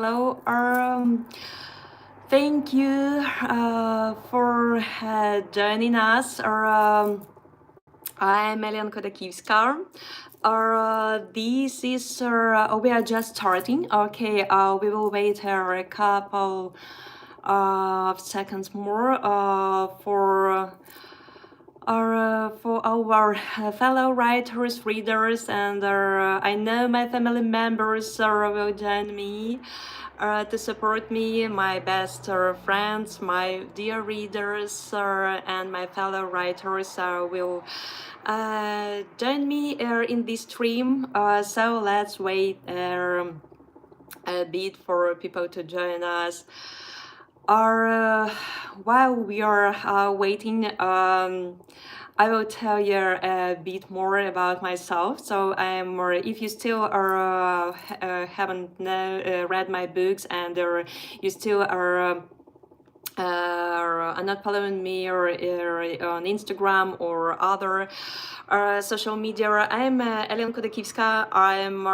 hello. Thank you for joining us. I'm Elian Kodakivska. This is we are just starting. Okay, we will wait a couple of seconds more for our fellow writers, readers, and I know my family members will join me to support me, my best friends, my dear readers, and my fellow writers will join me in this stream. So let's wait a bit for people to join us. While we are waiting, I will tell you a bit more about myself. So if you still haven't read my books and you still are not following me or on Instagram or other social media, I'm Elian Kodakivska. I'm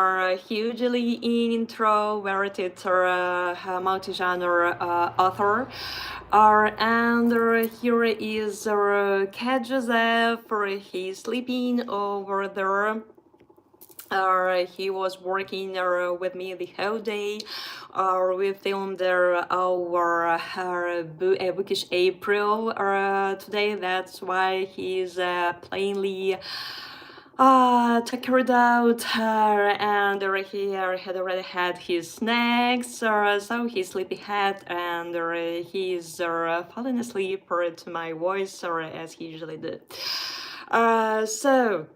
hugely introverted multi-genre author. And here is Cat Joseph. He's sleeping over there. He was working with me the whole day. We filmed our Bookish April today. That's why he's plainly tuckered out, and he had already had his snacks, so he's sleepyhead, and he's falling asleep to my voice, as he usually do. So.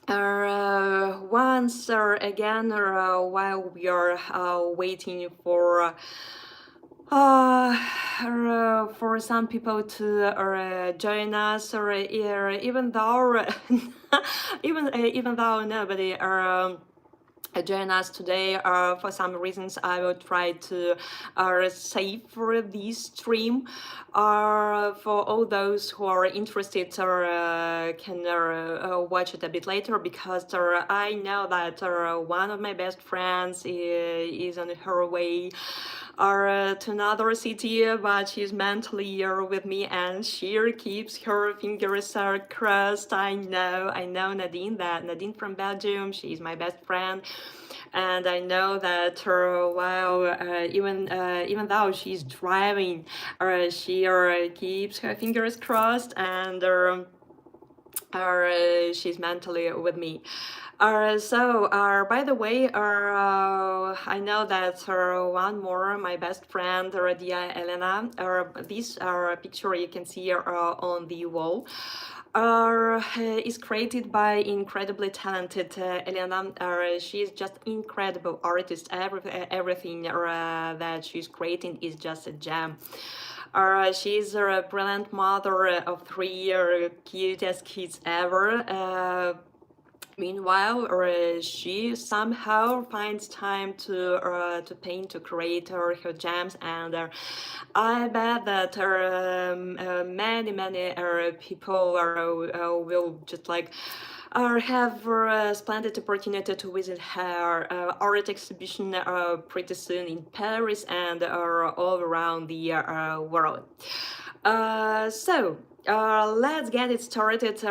Once again, while we are waiting for some people to join us, or even though even though nobody join us today, for some reasons I will try to save for this stream. For all those who are interested can watch it a bit later, because I know that one of my best friends is on her way to another city, but she's mentally here with me, and she keeps her fingers crossed. I know Nadine from Belgium, she's my best friend, and I know that even though she's driving, she keeps her fingers crossed, and she's mentally with me. By the way, I know that one more, my best friend, Dia Elena, this picture you can see on the wall, is created by incredibly talented Elena. She's just incredible artist. Everything that she's creating is just a gem. She's a brilliant mother of 3 cutest kids ever. Meanwhile, she somehow finds time to paint, to create her gems, and I bet that many people will just like have a splendid opportunity to visit her art exhibition pretty soon in Paris and all around the world. Let's get it started.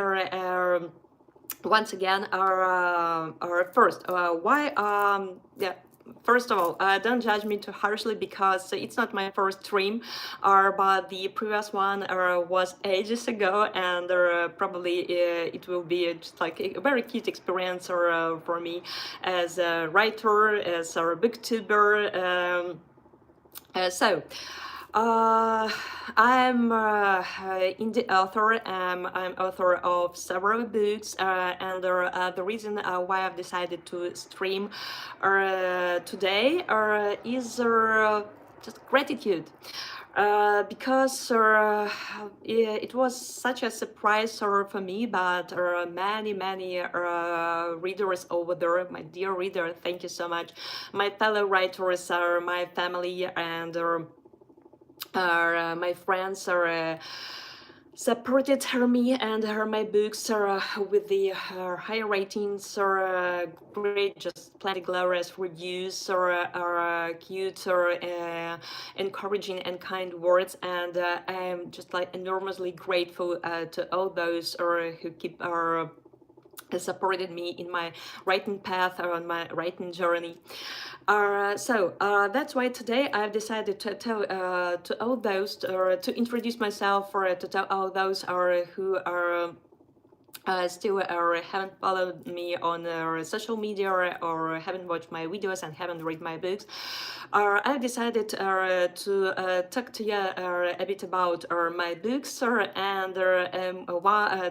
Once again, our first, why, first of all, don't judge me too harshly, because it's not my first stream, but the previous one was ages ago, and probably it will be just like a very cute experience for me as a writer, as a booktuber. I'm indie author. I'm author of several books, and the reason why I've decided to stream today is just gratitude. Because it was such a surprise for me, but many readers over there, my dear reader, thank you so much. My fellow writers, my family, and my friends supported her me and her my books with the higher ratings or great, just plenty glorious reviews or cute or encouraging and kind words, and I'm just like enormously grateful to all those who keep supported me in my writing path or on my writing journey. That's why today I've decided to tell to all those to introduce myself or to tell all those who are still haven't followed me on social media or haven't watched my videos and haven't read my books. I've decided to talk to you a bit about my books and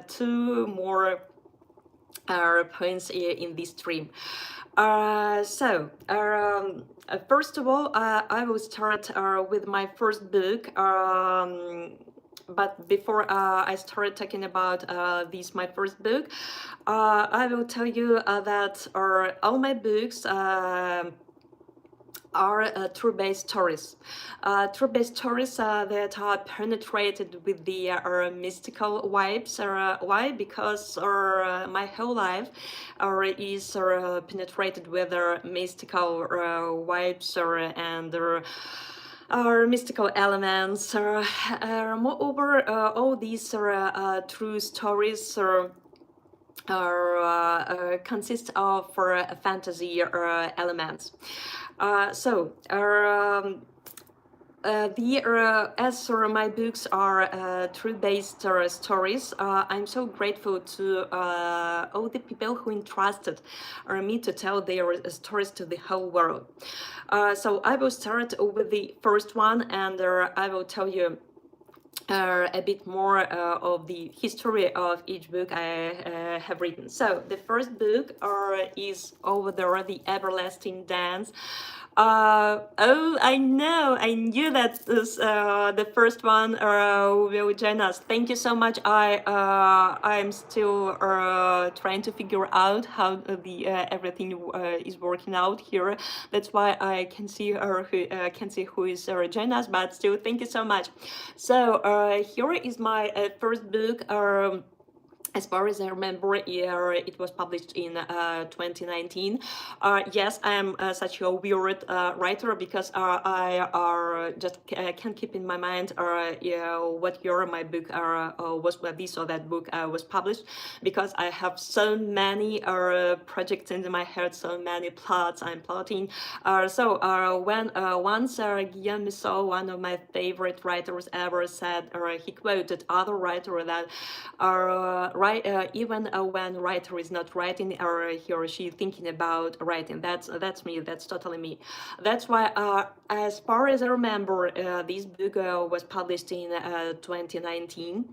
two more points in this stream. First of all, I will start with my first book. But before I start talking about this, my first book, I will tell you that all my books are true-based stories. True-based stories that are penetrated with the mystical vibes. Why? Because my whole life is penetrated with mystical vibes and mystical elements. Moreover, all these true stories consist of fantasy elements. As my books are true-based stories, I'm so grateful to all the people who entrusted me to tell their stories to the whole world. So I will start with the first one, and I will tell you a bit more of the history of each book I have written. So the first book is Over There, The Everlasting Dance. Oh, I know, I knew that this, the first one will join us. Thank you so much. I'm still trying to figure out how the everything is working out here. That's why I can see who is joining us, but still, thank you so much. So here is my first book. As far as I remember, it was published in 2019. Yes, I am such a weird writer because I just can't keep in my mind what year my book was, this or that book was published, because I have so many projects in my head, so many plots I'm plotting. When once Guillaume Musso, one of my favorite writers ever, said, he quoted other writer that even when writer is not writing, or he or she thinking about writing. That's me. That's totally me. That's why, as far as I remember, this book was published in 2019.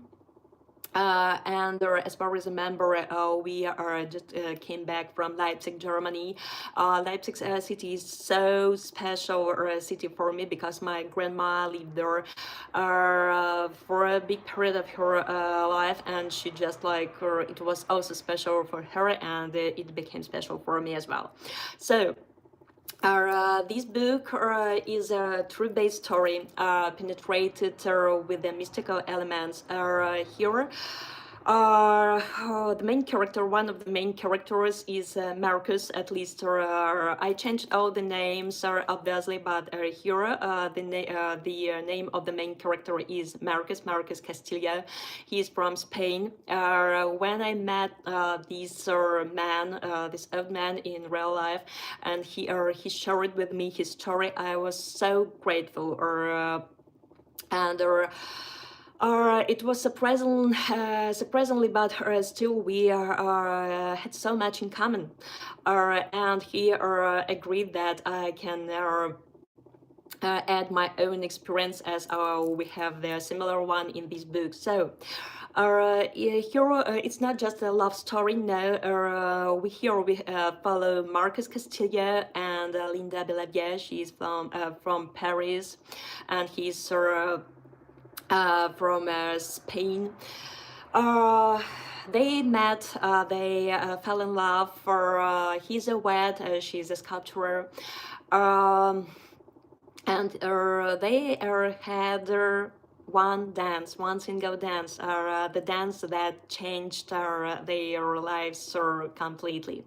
And as far as I remember, we just came back from Leipzig, Germany. Leipzig city is so special city for me because my grandma lived there for a big period of her life, and she just like it was also special for her, and it became special for me as well. So. This book is a true-based story, penetrated with the mystical elements. Here, the main character, one of the main characters, is Marcus. At least I changed all the names, obviously, but here the name of the main character is Marcus Castillo. He is from Spain. When I met this this old man in real life, and he shared with me his story, I was so grateful. It was surprisingly, but still we had so much in common, and he agreed that I can add my own experience, as we have the similar one in this book. So here it's not just a love story. No, we follow Marcus Castillo and Linda Belavier. She is from Paris, and he's from Spain. They met, they fell in love. He's a vet, she's a sculptor. And they had one single dance, the dance that changed their lives completely.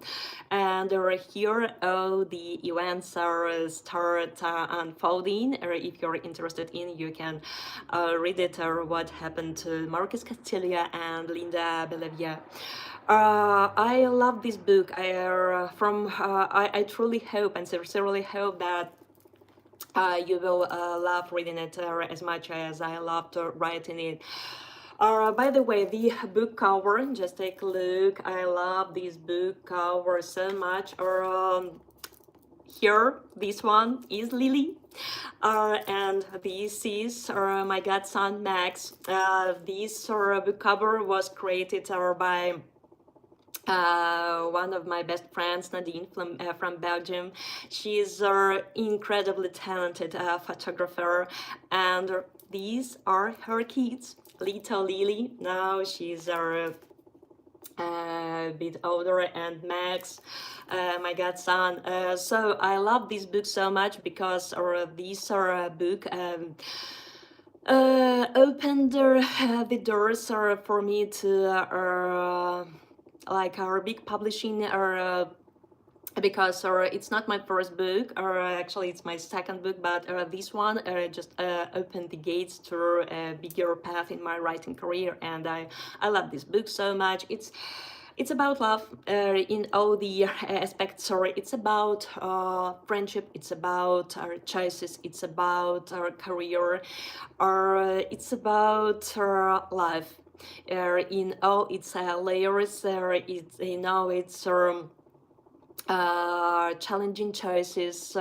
And here all the events start unfolding. If you're interested in, you can read it, or what happened to Marcus Castilla and Linda Bellavia. I love this book. I truly hope and sincerely hope that you will love reading it as much as I loved writing it. By the way, the book cover, just take a look. I love this book cover so much. Here, this one is Lily. And this is my godson Max. This book cover was created by one of my best friends, Nadine from Belgium. She's an incredibly talented photographer, and these are her kids. Little Lily, now she's a bit older, and Max, my godson. So I love this book so much because these are a book opened the doors for me to like our big publishing, or because it's not my first book, or actually it's my second book, but this one just opened the gates to a bigger path in my writing career, and I love this book so much. It's about love in all the aspects. Sorry, it's about friendship. It's about our choices. It's about our career. It's about life in all its layers. It's challenging choices.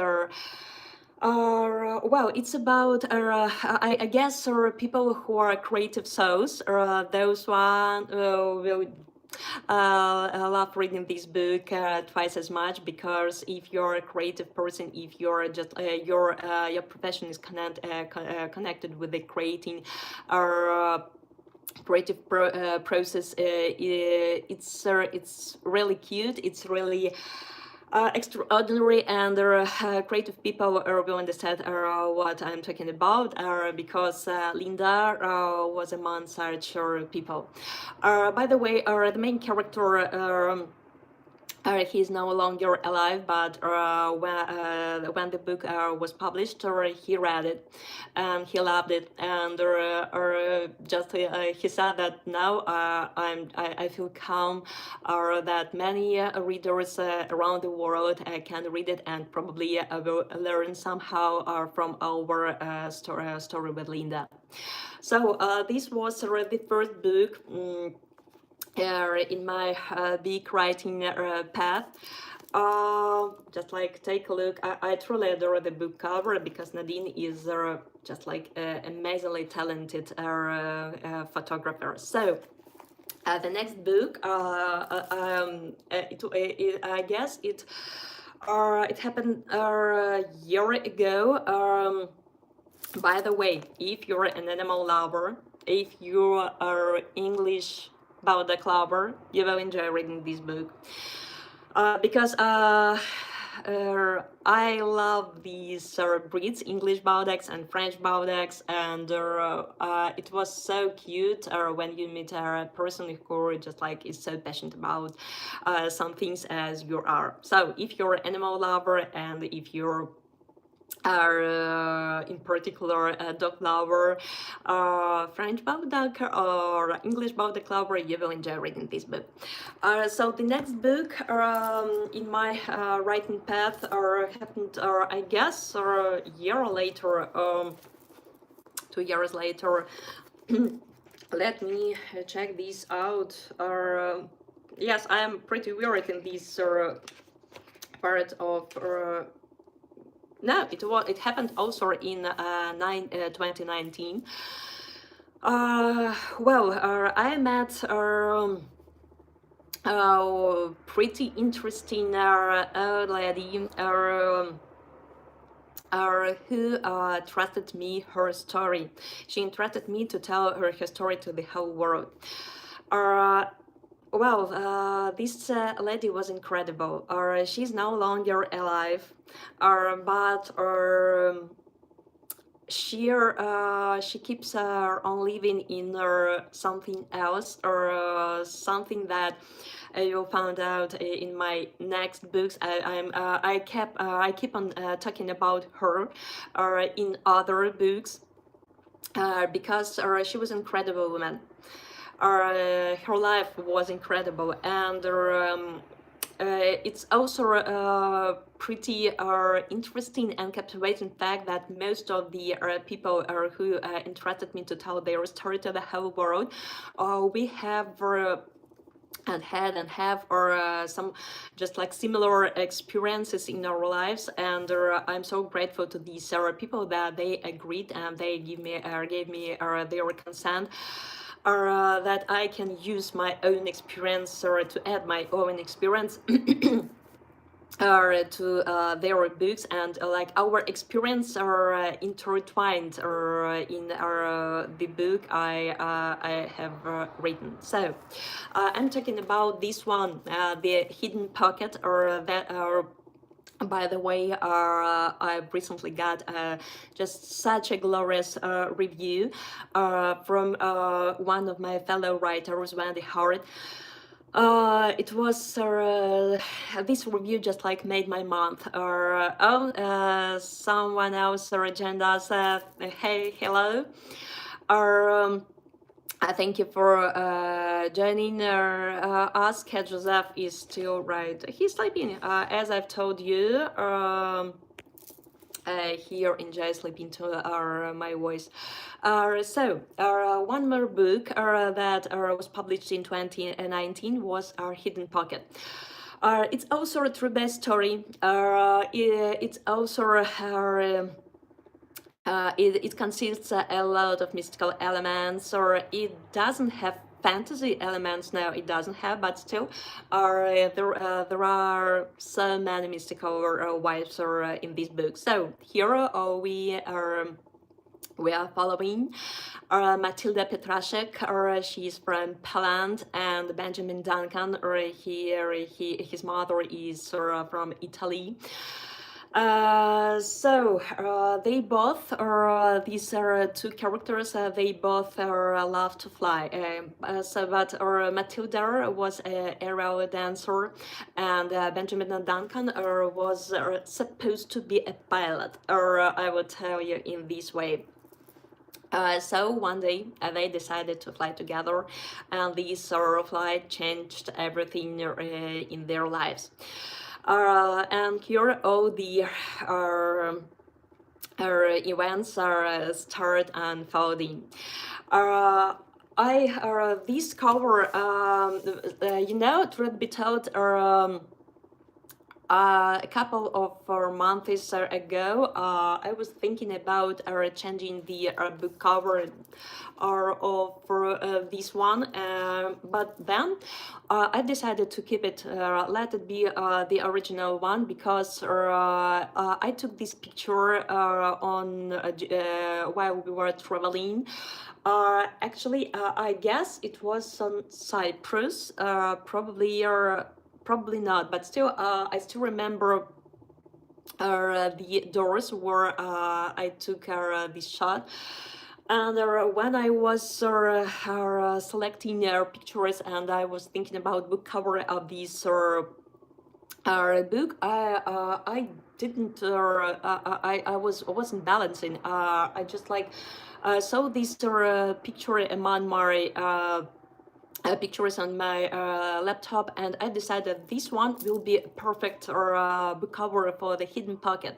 Well, it's about I guess people who are creative souls. Those one will I love reading this book twice as much, because if you're a creative person, if you're just your profession is connected with the creating creative process, it's really cute. It's really extraordinary, and creative people will understand what I'm talking about, because Linda was among such people. By the way, the main character, he's no longer alive, but when the book was published, he read it and he loved it, and he said that now I feel calm, or that many readers around the world can read it and probably will learn somehow from our story with Linda. So this was the first book. In my big writing path. Just like take a look. I truly adore the book cover, because Nadine is just like amazingly talented photographer. So the next book, I guess it happened a year ago. By the way, if you're an animal lover, if you are English Baldock lover, you will enjoy reading this book. Because I love these breeds, English Baldocks and French Baldocks, and it was so cute when you meet a person who just like is so passionate about some things as you are. So if you're an animal lover, and if you're in particular a dog lover, French Bulldog or English Bulldog lover, you will enjoy reading this book. So the next book in my writing path happened, I guess, a year later, 2 years later. Let me check this out. Yes, I am pretty weird in this part of. No, it happened also in 2019. Well, I met a pretty interesting lady who trusted me her story. She entrusted me to tell her story to the whole world. Well, this lady was incredible. She's no longer alive, but she keeps on living in something else, or something that you'll find out in my next books. I keep on talking about her in other books, because she was an incredible woman. Her life was incredible, and it's also pretty interesting and captivating fact that most of the people who interested me to tell their story to the whole world, we have and have or some just like similar experiences in our lives, and I'm so grateful to these people that they agreed and they gave me their consent, that I can use my own experience or to add my own experience to their books, and like our experience are intertwined in the book I have written. So I'm talking about this one, The Hidden Pocket, or that by the way, I've recently got just such a glorious review from one of my fellow writers, Wendy Howard. It was this review just like made my month. Someone else agenda said, "Hey, hello." Thank you for joining us. Cat Joseph is still right. He's sleeping. As I've told you, here enjoy sleeping to my voice. One more book that was published in 2019 was Our Hidden Pocket. It's also a true best story. It's also it consists a lot of mystical elements, or it doesn't have fantasy elements. No, it doesn't have, but still there are so many mystical vibes in this book. So here we are following Matilda Petraszek, she's from Poland, and Benjamin Duncan, his mother is from Italy. They both these are two characters. They both love to fly. But Matilda was a aerial dancer, and Benjamin Duncan was supposed to be a pilot. Or I will tell you in this way. So one day they decided to fly together, and this flight changed everything in their lives. And here all the events are start unfolding. This cover, truth be told, a couple of months ago, I was thinking about changing the book cover for this one, but then I decided to keep it, let it be the original one, because I took this picture on while we were traveling. Actually, I guess it was on Cyprus, probably, or probably not, but still, I still remember the doors where I took this shot. And when I was selecting pictures, and I was thinking about book cover of this book, I didn't I wasn't balancing. I just like saw this picture among my pictures on my laptop, and I decided this one will be a perfect book cover for The Hidden Pocket.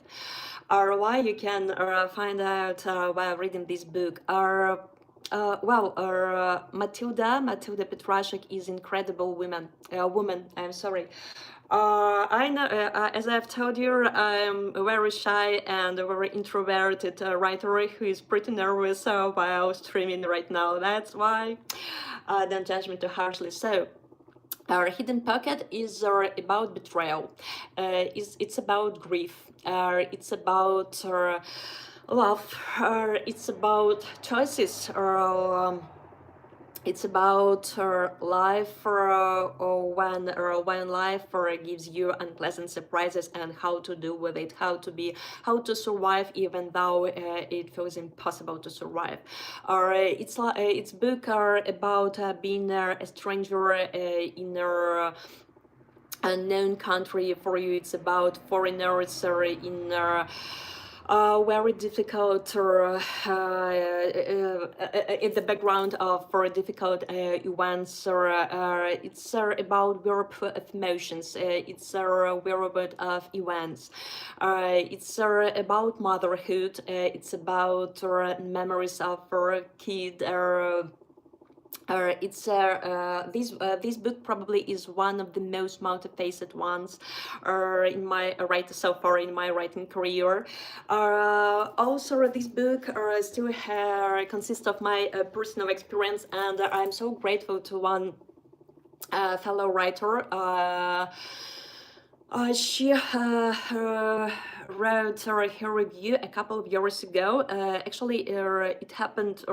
Why you can find out while reading this book. Matilda Petraszek is incredible woman. I'm sorry. I know, as I've told you, I'm a very shy and a very introverted writer who is pretty nervous while streaming right now. That's why. Don't judge me too harshly. So, Our Hidden Pocket is about betrayal. It's about grief. It's about love. It's about choices. It's about life when life gives you unpleasant surprises and how to deal with it, how to survive even though it feels impossible to survive. It's book about being a stranger in a unknown country for you. It's about foreigners very difficult in the background of for difficult events. It's about Europe of emotions. It's a Europe of events. It's about motherhood. It's about memories of a kid. This book probably is one of the most multifaceted ones in my so far in my writing career. Also, this book still consists of my personal experience, and I'm so grateful to one fellow writer. She wrote her review a couple of years ago. Actually, it happened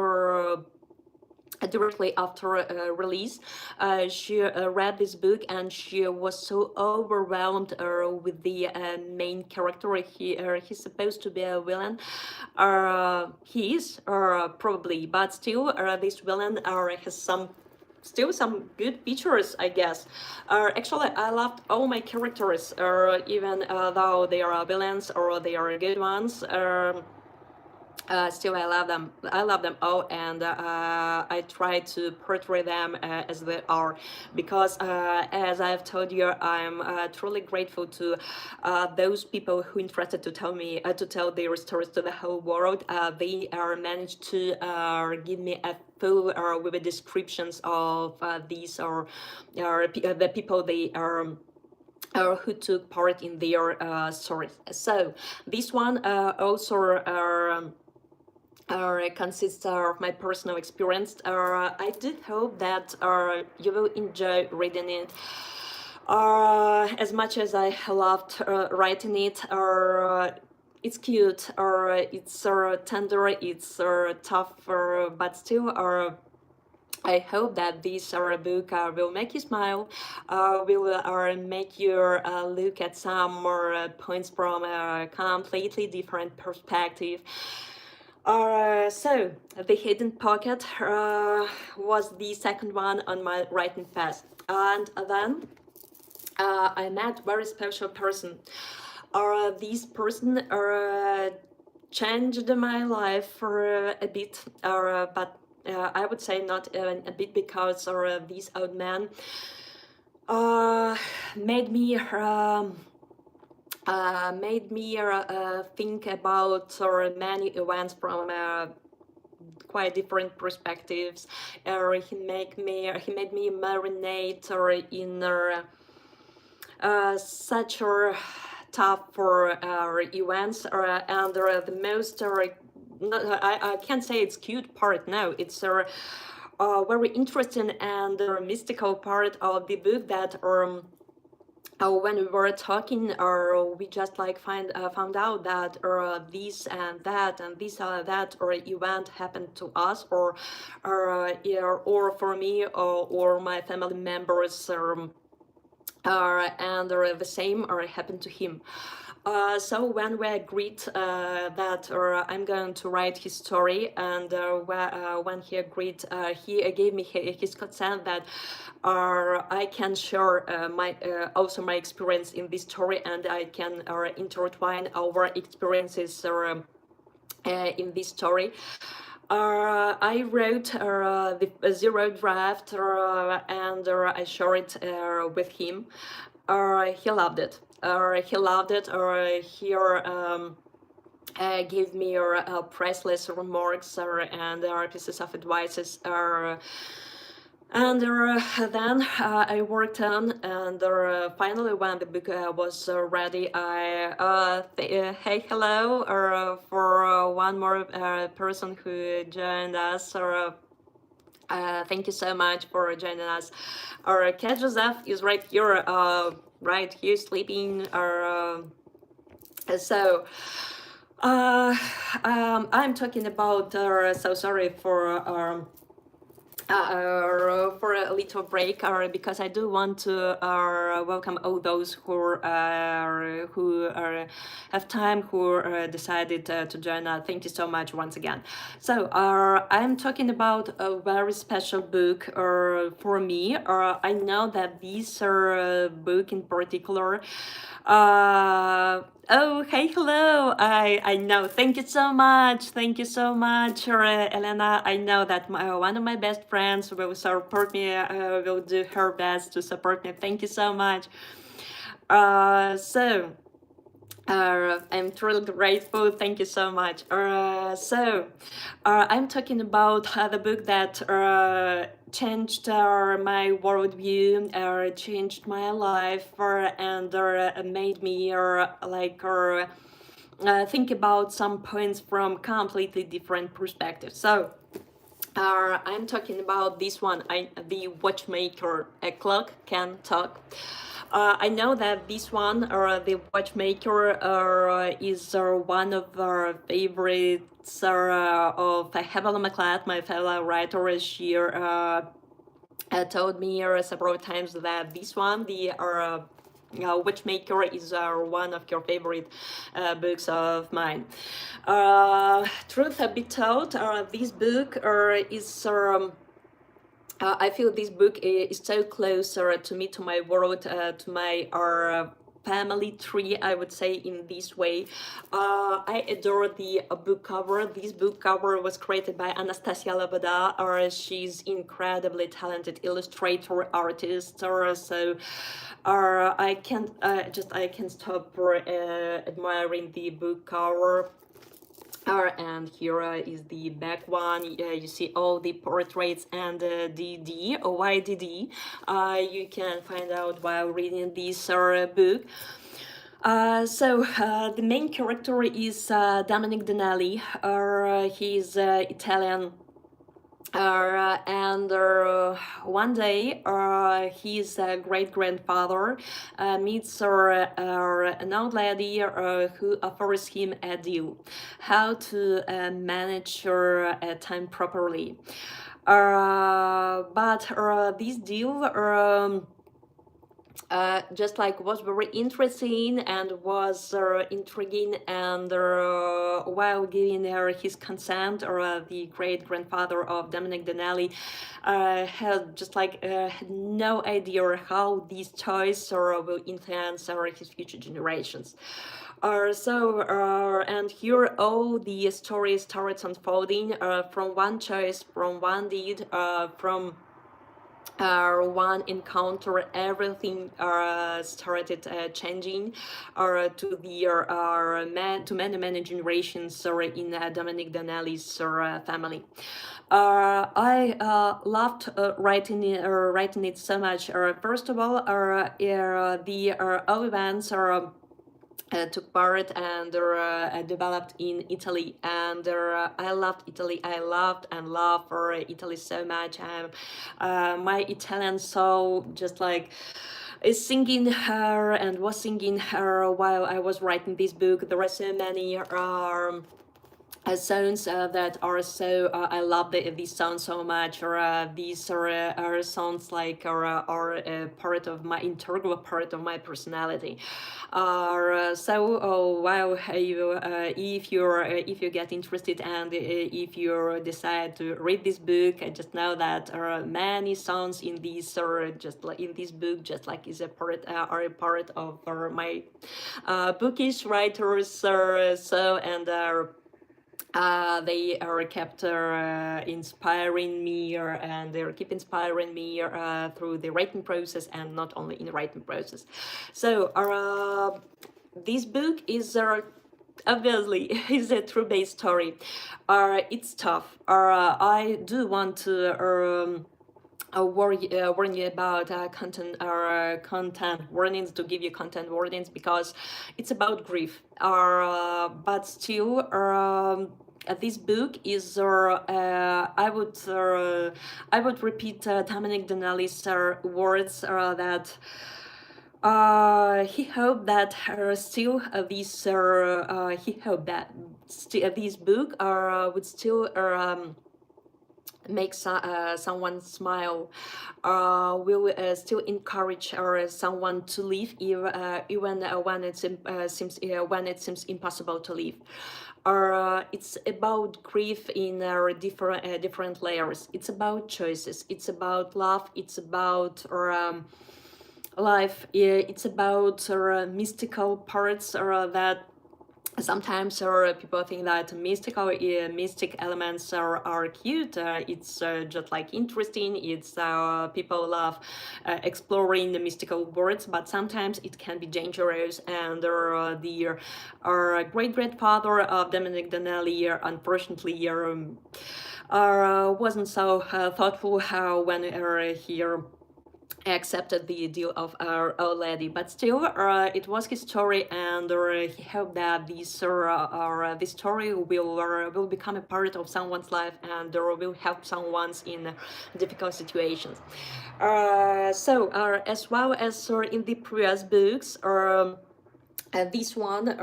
directly after release. She read this book and she was so overwhelmed with the main character. He's supposed to be a villain. He is probably, but still this villain has still some good features, I guess. Actually, I loved all my characters, even though they are villains or they are good ones. Still, I love them. I love them all, and I try to portray them as they are, because as I've told you, I'm truly grateful to those people who interested to tell their stories to the whole world. They managed to give me a full with the descriptions of these or the people they are. Who took part in their stories. So this one also consists of my personal experience. I do hope that you will enjoy reading it as much as I loved writing it. It's cute, it's tender, it's tough, but still I hope that this book will make you smile, will make you look at some more points from a completely different perspective. So, The Hidden Pocket was the second one on my writing path. And then I met a very special person. This person changed my life for a bit, but I would say not even a bit, because this old man made me think about many events from quite different perspectives. He made me marinate in such tough events, and the most I can't say it's cute part. No, it's very interesting and mystical part of the book that when we were talking, we just like found out that this and that and this that or event happened to us, or for me, or my family members, and the same happened to him. So when we agreed that I'm going to write his story, and when he agreed, he gave me his consent that I can share also my experience in this story, and I can intertwine our experiences in this story. I wrote the zero draft, and I shared it with him. He loved it. He loved it. He gave me priceless remarks and pieces of advices. And then I worked on, and finally, when the book was ready, hey, hello, for one more person who joined us. Thank you so much for joining us. Our cat Joseph is right here, right here sleeping. So. I'm talking about. So sorry for. for a little break, because I do want to welcome all those who have time, who decided to join us. Thank you so much once again. So I'm talking about a very special book for me. I know that this book in particular. Oh, hey, hello. I know. Thank you so much. Thank you so much, Elena. I know that one of my best friends will support me, will do her best to support me. Thank you so much. I'm truly grateful. Thank you so much. I'm talking about the book that changed my worldview, changed my life, and made me think about some points from completely different perspectives. So. I'm talking about this one, The Watchmaker, A Clock Can Talk. I know that this one, The Watchmaker, is one of our favorites of Heather McLeod, my fellow writer. She told me several times that this one, the Watchmaker, is one of your favorite books of mine. Truth be told, this book is. I feel this book is so close to me, to my world, to my family tree, I would say, in this way. I adore the book cover. This book cover was created by Anastasia Loboda. She's incredibly talented illustrator, artist. So I can't stop admiring the book cover. And here is the back one. You see all the portraits and DD, why DD. You can find out while reading this book. The main character is Dominic Donnelly. He's Italian. And one day his great-grandfather meets an old lady who offers him a deal, how to manage her time properly. But this deal just like was very interesting and was intriguing, and while giving his consent, the great grandfather of Dominic Donnelly had just had no idea how these choices will influence his future generations. And here all the story starts unfolding from one choice, from one deed, from one encounter. Everything started changing to the to many generations in Dominic Donnelly's family. I loved writing it so much. First of all, the all events are took part and developed in Italy, and I loved Italy. I loved and love for Italy so much. My Italian soul just is singing her and was singing her while I was writing this book. There are so many songs that are so I love these songs so much, or these are songs are a part of my integral part of my personality. While if you get interested and if you decide to read this book, I just know that many songs in this just like in this book, just like is a part are a part of my bookish writers. They are kept inspiring me, and they keep inspiring me through the writing process, and not only in the writing process. So this book is obviously is a true based story. It's tough. I do want to warn you about content warnings, to give you content warnings, because it's about grief. But still, this book is I would repeat Dominic Donnelly's words that he hoped that still this he hoped that this book would still make someone smile, will still encourage someone to live, even when when it seems impossible to live. It's about grief in different layers. It's about choices. It's about love. It's about life. It's about mystical parts that sometimes people think that mystic elements are cute. It's just like interesting. It's people love exploring the mystical worlds, but sometimes it can be dangerous. And the great grandfather of Dominic Donnelly, unfortunately, wasn't so thoughtful when he accepted the deal of Our Old Lady, but still, it was his story, and he hoped that this story will become a part of someone's life and will help someone in difficult situations. As well as in the previous books, this one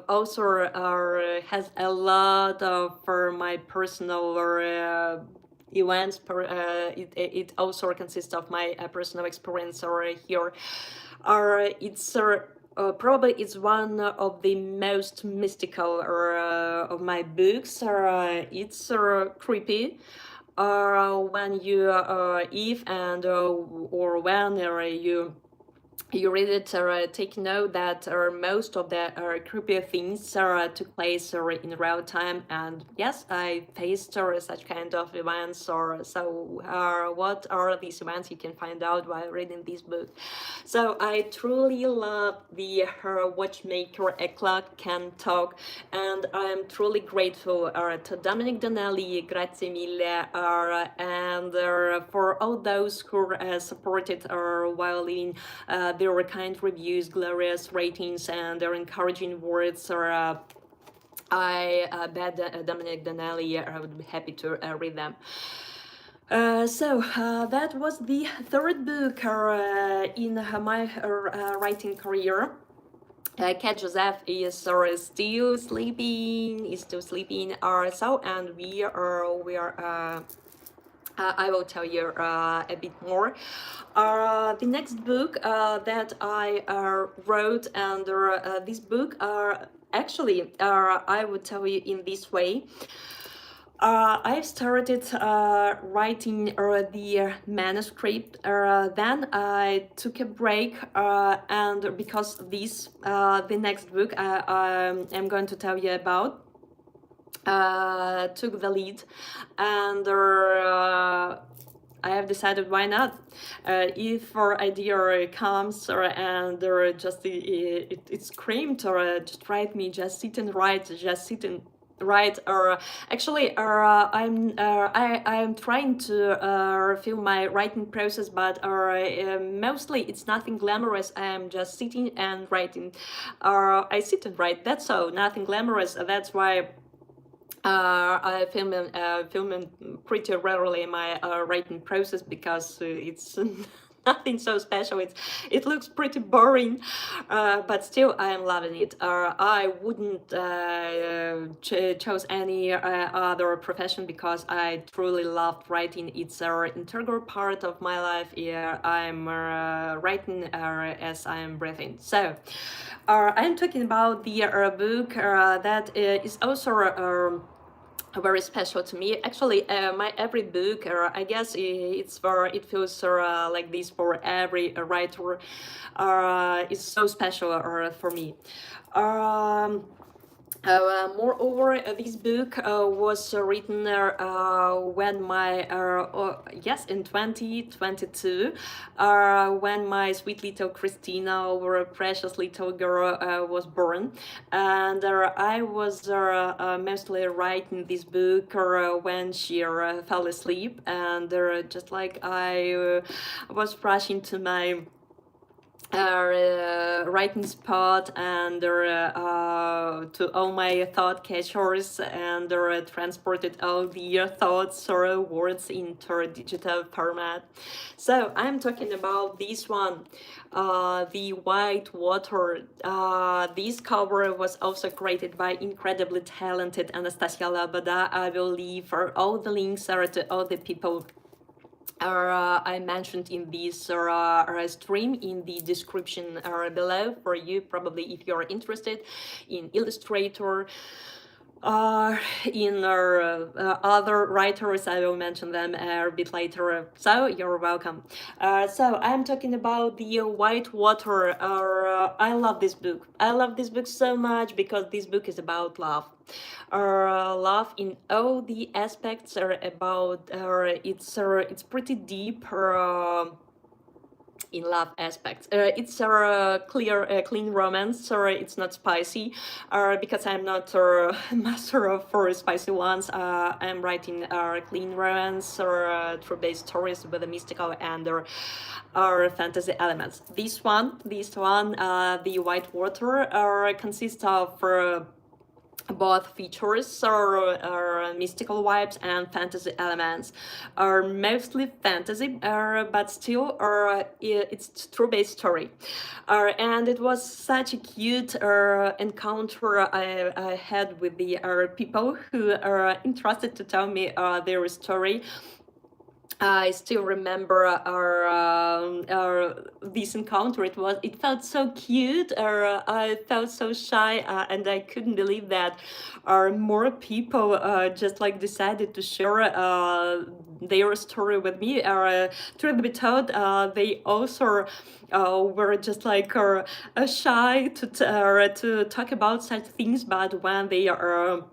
also has a lot of my personal events. It also consists of my personal experience here. Probably it's one of the most mystical of my books. It's creepy. When you if and or when you read it, take note that most of the creepy things took place in real time, and yes, I faced such kind of events. What are these events? You can find out while reading this book. So I truly love the Watchmaker, A Clock Can Talk, and I am truly grateful to Dominic Donnelly, grazie mille, and for all those who supported while leaving their kind reviews, glorious ratings, and their encouraging words. I bet Dominic Donnelly would be happy to read them. That was the third book in my writing career. Cat Joseph is still sleeping. And we are. I will tell you a bit more. The next book that I wrote under this book actually, I would tell you in this way. I started writing the manuscript, then I took a break, and because this, the next book I'm going to tell you about, took the lead, and I have decided why not. If our idea comes and it screamed, just write me, just sit and write, just sit and write. Or actually, I'm trying to feel my writing process, but mostly it's nothing glamorous. I'm just sitting and writing. I sit and write. That's all. Nothing glamorous. That's why. I film pretty rarely my writing process, because it's nothing so special. It looks pretty boring, but still I am loving it. I wouldn't chose any other profession, because I truly loved writing. It's an integral part of my life. Yeah, I'm writing as I'm breathing. So I'm talking about the book that is also very special to me. Actually, my every book, I guess it feels like this for every writer. It's so special for me. Moreover, this book was written when yes, in 2022, when my sweet little Christina, or precious little girl, was born, and I was mostly writing this book when she fell asleep, and just like I was rushing to my writing spot and to all my thought catchers and transported all the thoughts or words into a digital format. So I'm talking about this one, the White Water. This cover was also created by incredibly talented Anastasia Labada. I will leave all the links to all the people I mentioned in this stream in the description below for you, probably if you're interested in Illustrator, in other writers. I will mention them a bit later, so you're welcome. So I'm talking about the White Water. I love this book. I love this book so much because this book is about love. Love in all the aspects are about it's pretty deep in love aspects. It's a clean romance, or it's not spicy, because I'm not a master of for spicy ones. I'm writing clean romance or true-based stories with a mystical and fantasy elements. This one, the White Water, consists of both features or mystical vibes and fantasy elements are mostly fantasy, but still it's true-based story, and it was such a cute encounter I had with the people who are interested to tell me their story. I still remember our this encounter. It felt so cute. I felt so shy, and I couldn't believe that more people just like decided to share their story with me. Truth be told, they also were just like shy to talk about such things, but when they are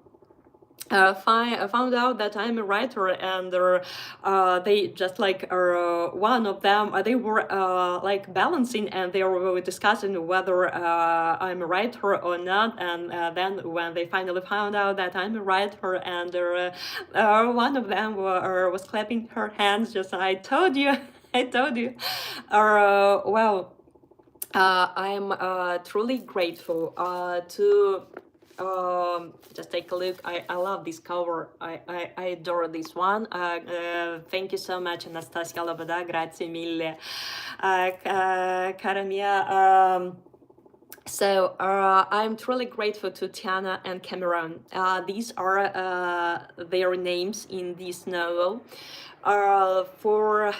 found out that I'm a writer, and they just like one of them, they were like balancing, and they were discussing whether I'm a writer or not. And then when they finally found out that I'm a writer, and one of them was clapping her hands, just I told you, I told you. Well, I'm truly grateful to just take a look. I love this cover. I adore this one. Thank you so much, Anastasia Loboda. Grazie mille, cara mia. So I'm truly grateful to Tiana and Cameron. These are their names in this novel, for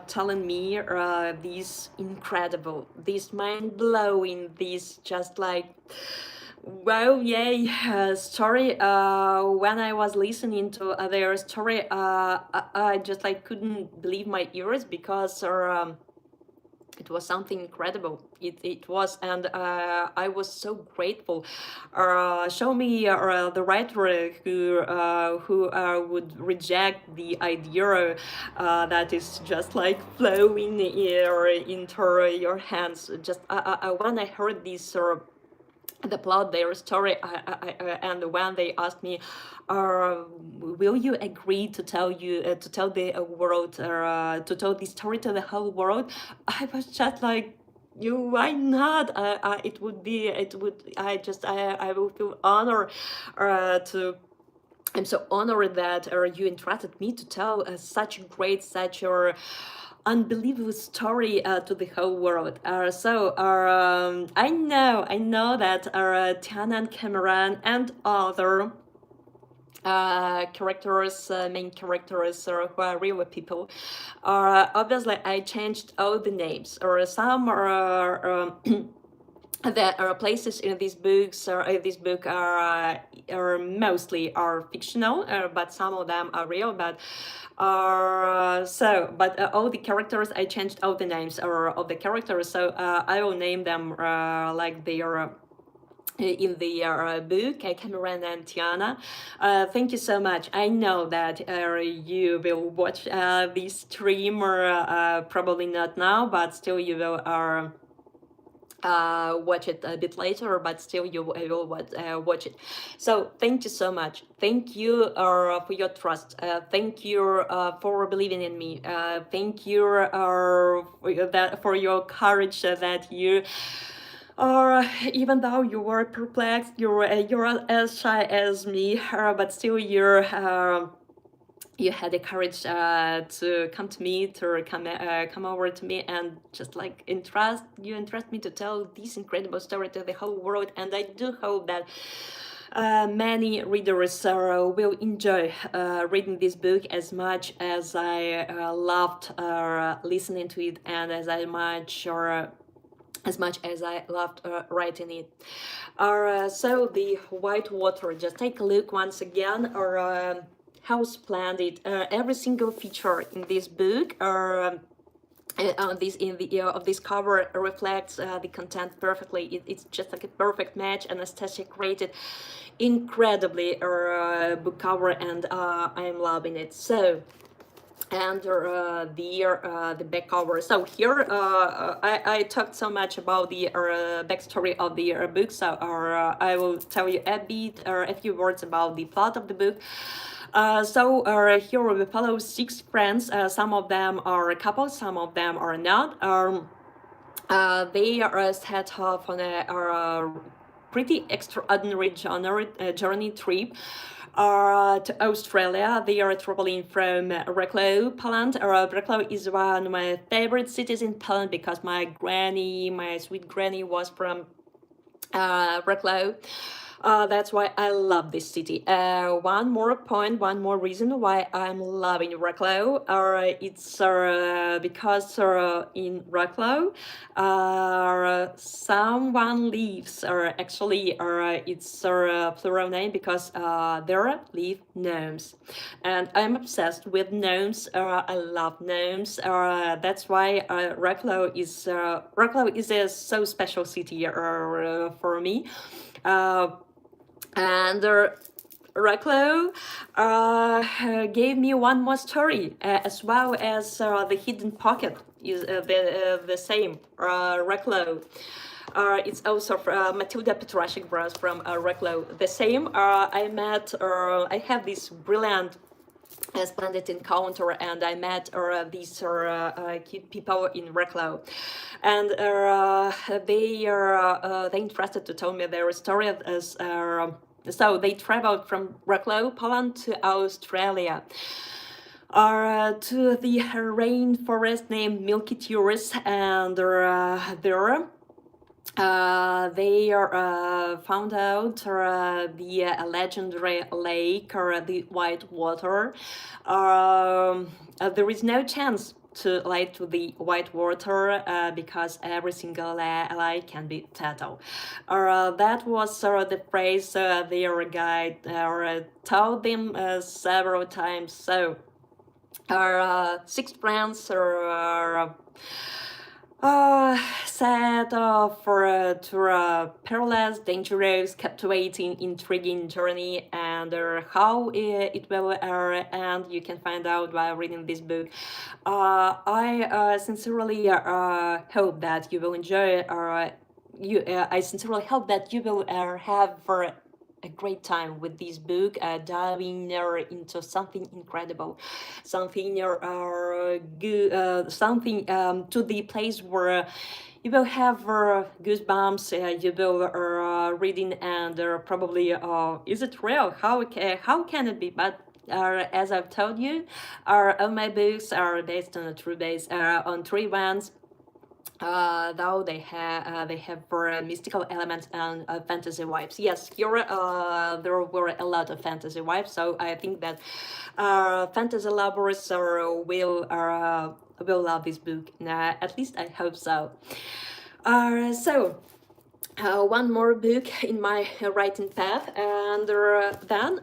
telling me this incredible, this mind-blowing, this just like wow, yay, story. When I was listening to their story, I just like couldn't believe my ears, because it was something incredible. It was, and I was so grateful. Show me the writer who would reject the idea that is just like flowing into your hands. Just when I heard this the plot, their story, and when they asked me, will you agree to tell the world, to tell this story to the whole world, I was just like, you, why not? It would I will feel honored to I'm so honored that you entrusted me to tell such a unbelievable story to the whole world. I know that Tiana and Cameron and other main characters, who are real people. Obviously, I changed all the names, or some are. The places in these books or this book are mostly fictional, but some of them are real. But all the characters, I changed all the names of the characters, so I will name them like they are in the book, Cameron and Tiana. Thank you so much. I know that you will watch this stream, or probably not now, but still you will watch it a bit later, but still you will watch it. So thank you so much. Thank you for your trust. Thank you for believing in me. Thank you for your courage that you or even though you were perplexed, you're as shy as me, but still you had the courage to come to me, to come over to me, and just like entrust me to tell this incredible story to the whole world. And I do hope that many readers will enjoy reading this book as much as I loved listening to it, and as much as I loved writing it. So the white water, just take a look once again, or how splendid every single feature in this book of this cover reflects the content perfectly. It's just like a perfect match. Anastasia created incredibly book cover, and I'm loving it. So, and the back cover. So here I talked so much about the backstory of the book, so I will tell you a few words about the plot of the book. Here we follow 6 friends. Some of them are couples, some of them are not. They are set off on a pretty extraordinary journey trip to Australia. They are traveling from Wrocław, Poland. Wrocław is one of my favorite cities in Poland because my sweet granny was from Wrocław. That's why I love this city. One more reason why I'm loving Wrocław. It's because in Wrocław, someone lives, or actually, it's a plural name because there live gnomes, and I'm obsessed with gnomes. I love gnomes. That's why Wrocław is a so special city for me. And Wrocław gave me one more story, as well as the Hidden Pocket is the same. Wrocław. It's also Matilda Petrashik was from Wrocław. The same. I have this brilliant splendid encounter, and I met these cute people in Wrocław, and they interested to tell me their story as so they traveled from Wrocław, Poland to Australia. To the rainforest named Milky Tourist, and there they found out the legendary lake, or the white water. There is no chance to light to the white water because every single lake can be fatal. That was the phrase their guide told them several times. So our 6 friends are set to a perilous, dangerous, captivating, intriguing journey, and how it will end you can find out by reading this book. I sincerely hope that you will enjoy I sincerely hope that you will have a great time with this book, diving into something incredible, something good, something to the place where you will have goosebumps. You will reading, and probably is it real? How can it be? But as I've told you, all my books are based on a true base on 3 events. Though they have mystical elements and fantasy vibes. Yes, here there were a lot of fantasy vibes, so I think that fantasy lovers will love this book. At least I hope so. One more book in my writing path, and then.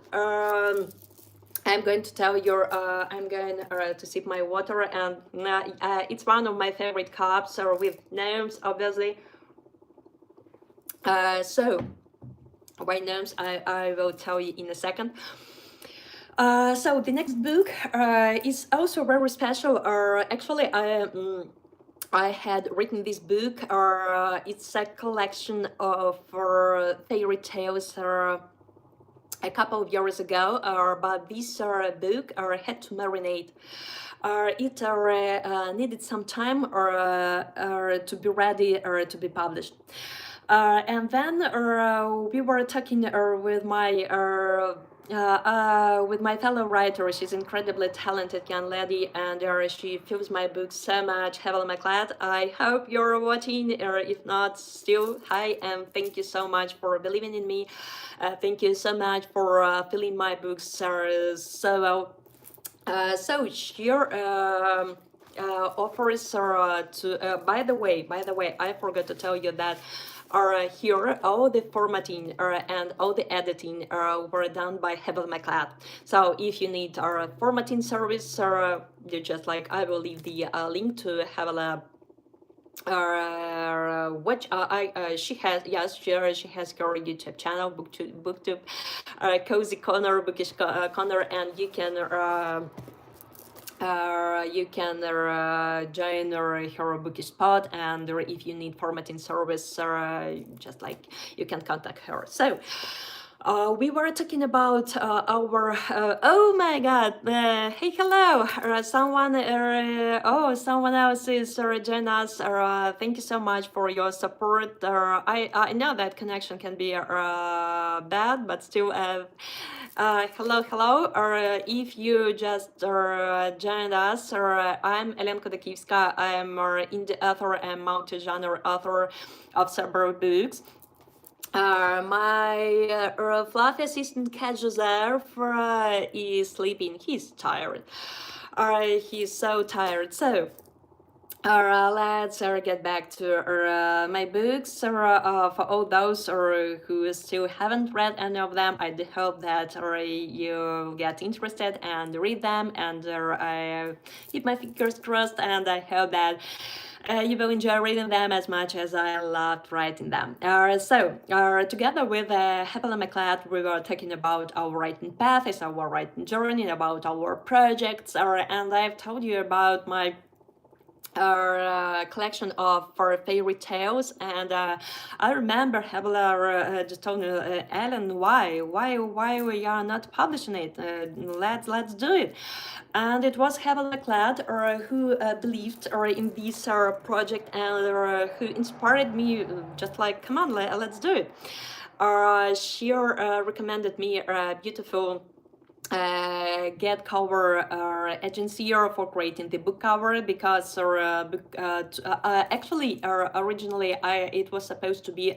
I'm going to tell you, I'm going to sip my water, and it's one of my favorite cups with gnomes, obviously. So, why gnomes, I will tell you in a second. So the next book is also very special. Actually, I had written this book. It's a collection of fairy tales a couple of years ago, but this book had to marinate. It needed some time to be ready or to be published. And then we were talking with my fellow writer. She's incredibly talented young lady, and she fills my books so much. Hevel McLeod, I hope you're watching, or if not, still hi, and thank you so much for believing in me. Thank you so much for filling my books so well. So she offers by the way, I forgot to tell you that here all the formatting and all the editing were done by Hevel McLeod. So if you need our formatting service, you just like, I will leave the link to Hevel which she has, yes, she has her YouTube channel, booktube, Cozy Corner, Bookish Corner, and you can join her bookish pod, and if you need formatting service, just like you can contact her. So we were talking about our oh my god, hey, hello, someone else is joining us. Thank you so much for your support. I know that connection can be bad, but still hello. If you just joined us, I'm Elena Kodakivska. I'm indie author and multi-genre author of several books. My fluffy assistant cat Joseph is sleeping. He's tired. He's so tired. So let's get back to my books. For all those who still haven't read any of them, I do hope that you get interested and read them. And I keep my fingers crossed, and I hope that you will enjoy reading them as much as I loved writing them. Together with Hevel McLeod, we were talking about our writing path, our writing journey, about our projects, and I've told you about my collection of fairy tales, and I remember Hevel just told me, Ellen, why we are not publishing it? Let's do it. And it was Hevel McLeod who believed in this project, and who inspired me, just like, come on, let's do it. She recommended me a beautiful get cover agency for creating the book cover, because actually originally it was supposed to be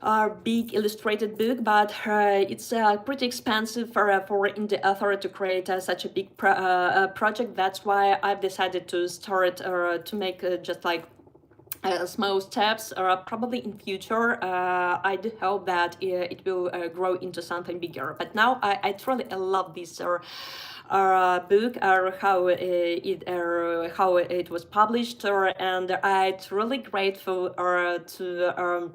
a big illustrated book, but it's pretty expensive for indie author to create such a big project. That's why I've decided to start to make just like small steps. Probably in future I do hope that it will grow into something bigger, but now I truly love this book, how it was published, and I'm truly grateful to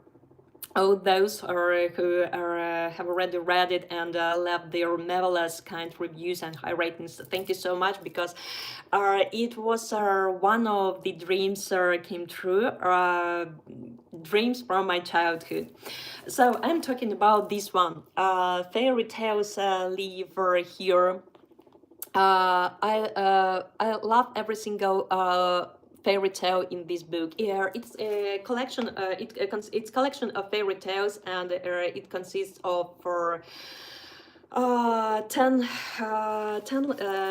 all those who have already read it and left their marvelous kind reviews and high ratings. Thank you so much, because it was one of the dreams came true, dreams from my childhood. So I'm talking about this one, Fairy Tales Live Here. I love every single fairy tale in this book. It's a collection. It's collection of fairy tales, and it consists of 10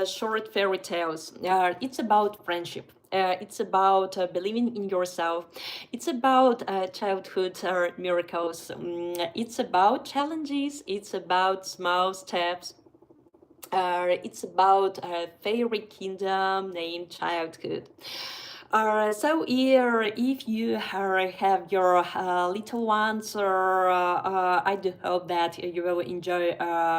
short fairy tales. It's about friendship. It's about believing in yourself. It's about childhood miracles. It's about challenges. It's about small steps. It's about a fairy kingdom named childhood. So here, if you have your little ones, I do hope that you will enjoy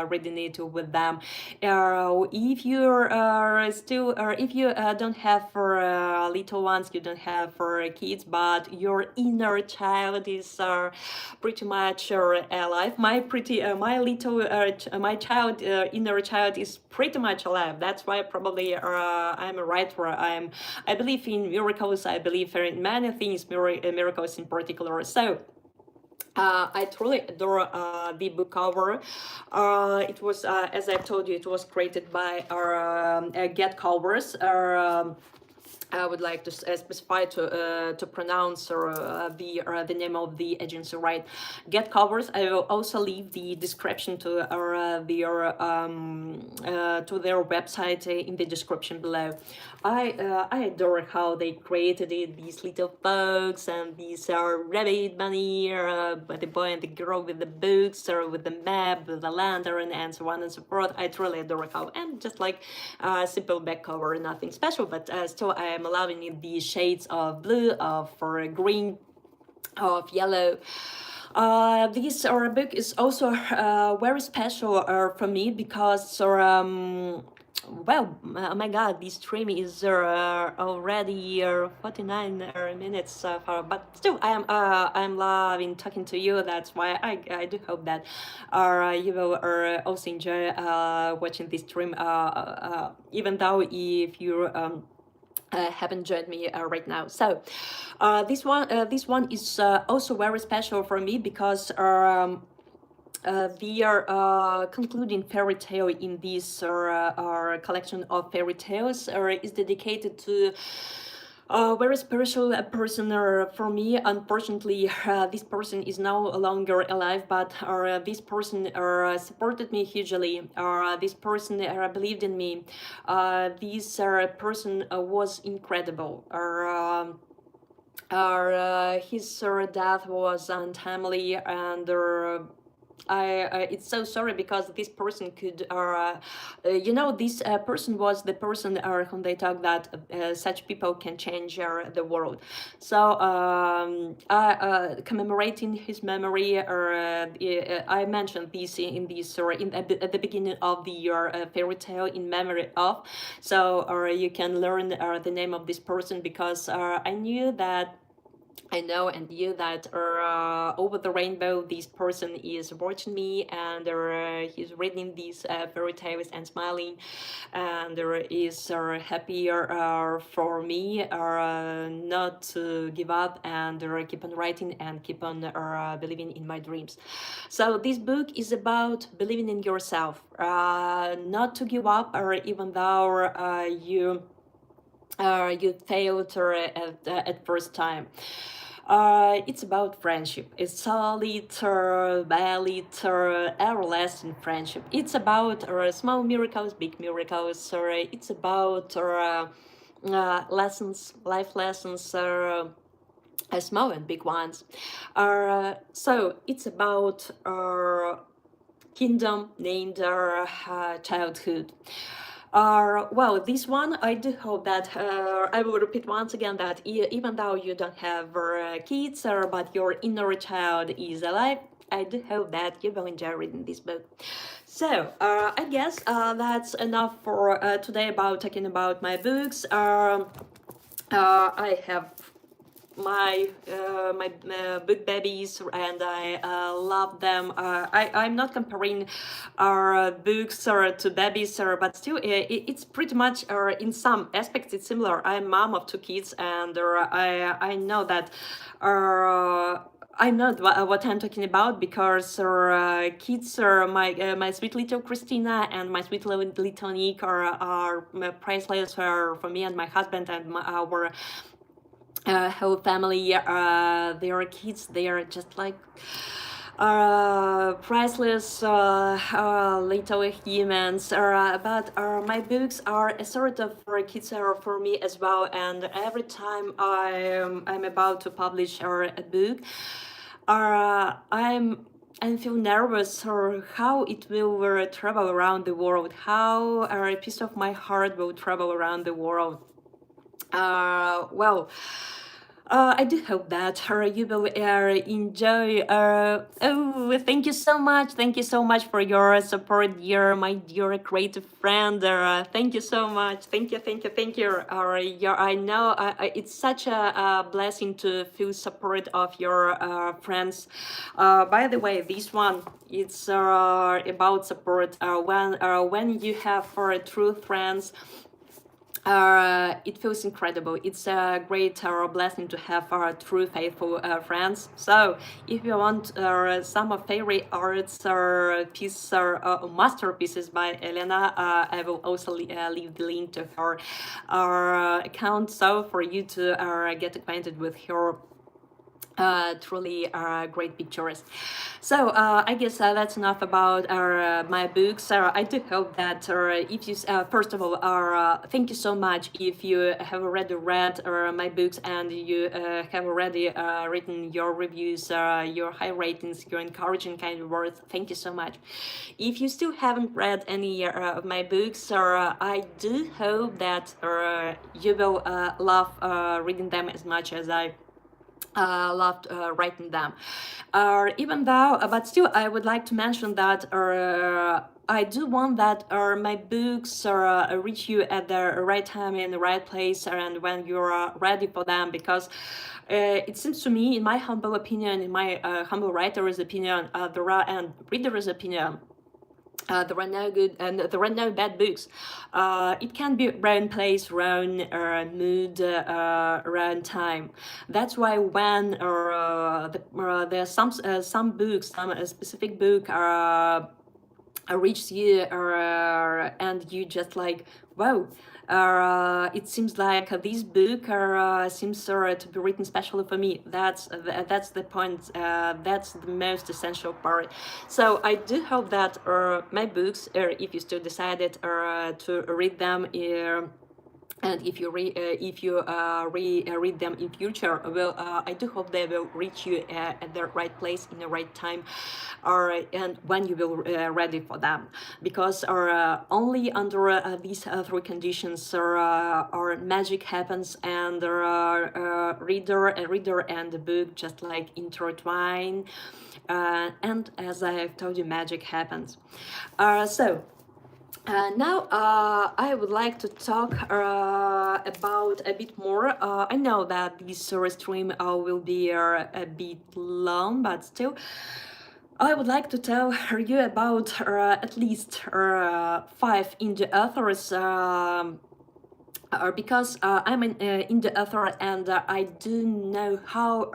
reading it with them. If you're still, if you don't have for little ones, you don't have for kids, but your inner child is pretty much alive. My child, inner child is pretty much alive. That's why probably I'm a writer. I believe in miracles. I believe in many things, miracles in particular. So I truly adore the book cover. It was, as I've told you, it was created by our Get Covers. I would like to specify to pronounce the name of the agency right. Get Covers. I will also leave the description to their website in the description below. I adore how they created it. These little folks and these rabbit bunny, the boy and the girl with the books or with the map, with the lantern, and so on and so forth. I truly adore how, and just like simple back cover, nothing special, but still I am loving it, the shades of blue, of green, of yellow. This book is also very special for me because well, oh my god, this stream is already 49 minutes far, but still I'm loving talking to you. That's why I do hope that you will also enjoy watching this stream, even though if you haven't joined me right now. So this one is also very special for me because we are concluding fairy tale in this our collection of fairy tales is dedicated to a very spiritual person for me. Unfortunately, this person is no longer alive, but this person supported me hugely. This person believed in me. This person was incredible. His death was untimely, and it's so sorry because this person could this person was the person whom they talk that such people can change the world. So commemorating his memory, I mentioned this in this at the beginning of the year fairy tale in memory of. So you can learn the name of this person because I know and you that over the rainbow this person is watching me, and he's reading these fairy tales and smiling, and is happy for me not to give up and keep on writing and keep on believing in my dreams. So this book is about believing in yourself, not to give up, or even though you failed at first time. It's about friendship. It's solid, valid, everlasting friendship. It's about small miracles, big miracles. It's about lessons, life lessons, small and big ones. So it's about kingdom named childhood. Well, this one, I do hope that I will repeat once again that even though you don't have kids, but your inner child is alive, I do hope that you will enjoy reading this book. So I guess that's enough for today about talking about my books. I have my book babies, and I love them. I'm not comparing our books to babies, but still it's pretty much in some aspects it's similar. I'm mom of two kids, and I know that I know what I'm talking about because kids are my sweet little Christina and my sweet little Nick are priceless for me and my husband and our whole family. Their kids, they are just like priceless little humans. But my books are a sort of for kids for me as well. And every time I'm about to publish a book, I feel nervous or how it will travel around the world, how a piece of my heart will travel around the world. Well, I do hope that you will enjoy. Oh, thank you so much. Thank you so much for your support, dear, my dear creative friend. Thank you so much. Thank you, thank you, thank you. I know it's such a blessing to feel support of your friends. By the way, this one it's about support. When you have true friends. It feels incredible. It's a great blessing to have true faithful friends. So if you want some of favorite arts or pieces or masterpieces by Elena, I will also leave the link to her account, so for you to get acquainted with her truly great pictures. So I guess that's enough about my books. I do hope that if you first of all thank you so much if you have already read my books and you have already written your reviews, your high ratings, your encouraging kind of words. Thank you so much. If you still haven't read any of my books, I do hope that you will love reading them as much as I loved writing them. Even though, but still, I would like to mention that I do want that my books reach you at the right time in the right place and when you're ready for them, because it seems to me, in my humble opinion, in my humble writer's opinion, and reader's opinion, there are no good and there are no bad books. It can be around place, around mood, around time. That's why when there are some books, some specific book reaches you and you just like, wow, it seems like this book seems to be written specially for me. That's the point. That's the most essential part. So I do hope that my books, if you still decided to read them, and if you read them in future, well, I do hope they will reach you at the right place in the right time, and when you will ready for them, because only under these three conditions our magic happens, and reader and the book just like intertwine, and as I have told you, magic happens. Now I would like to talk about a bit more. I know that this stream will be a bit long, but still, I would like to tell you about at least 5 indie authors. Because I'm an indie author, and I do know how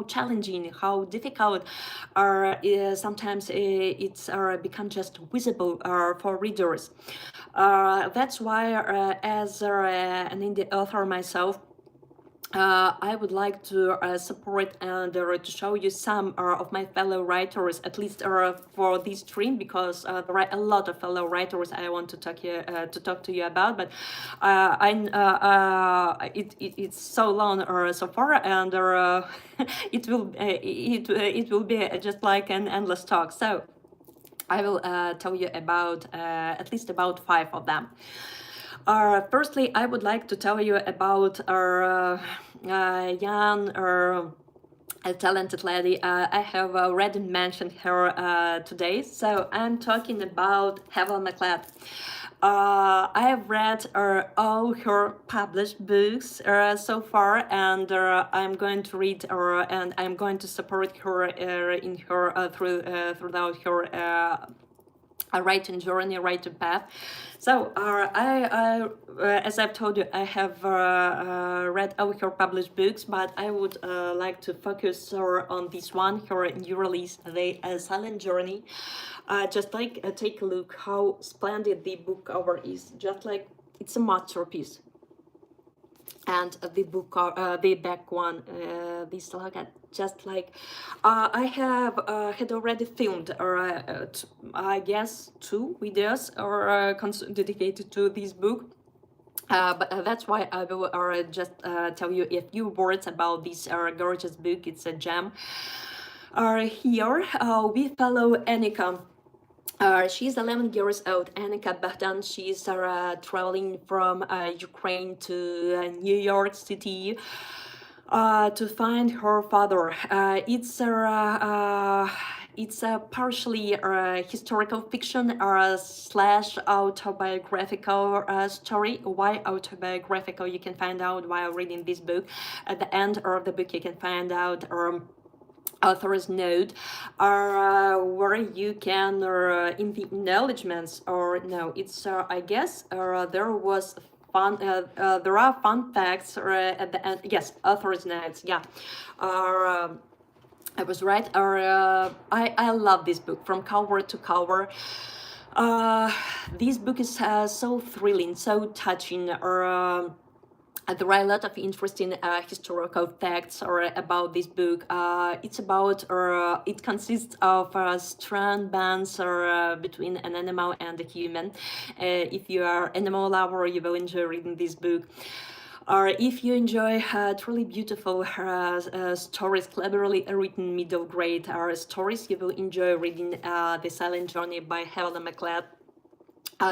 challenging, how difficult sometimes it's become just visible for readers. That's why, as an indie author myself, I would like to support and to show you some of my fellow writers, at least for this stream, because there are a lot of fellow writers I want to talk to you about. But it's so long so far, and it will be just like an endless talk. So I will tell you about at least about 5 of them. Firstly, I would like to tell you about our young a talented lady. I have already mentioned her today, so I'm talking about Hevel McLeod. I have read all her published books so far, and I'm going to read and I'm going to support her in her throughout her a writing journey, writing path. So as I've told you, I have read all her published books, but I would like to focus on this one, her new release, The Silent Journey. Just like take a look how splendid the book cover is. Just like it's a masterpiece. And the book, the back one, this logo, just like I have had already filmed, I guess 2 videos dedicated to this book. But that's why I will just tell you a few words about this gorgeous book. It's a gem. Here we follow Annika. She's 11 years old, Annika Bahdan. She's traveling from Ukraine to New York City to find her father. It's a partially historical fiction slash autobiographical story. Why autobiographical? You can find out while reading this book. At the end of the book, you can find out author's note where you can in the acknowledgements, or no, it's I guess there was there are fun facts at the end. Yes, author's notes. Yeah, I was right. I love this book from cover to cover. This book is so thrilling, so touching. There are a lot of interesting historical facts about this book. It consists of strong bonds between an animal and a human. If you are an animal lover, you will enjoy reading this book. Or if you enjoy truly beautiful stories, cleverly written middle grade stories, you will enjoy reading The Silent Journey by Helen McLeod.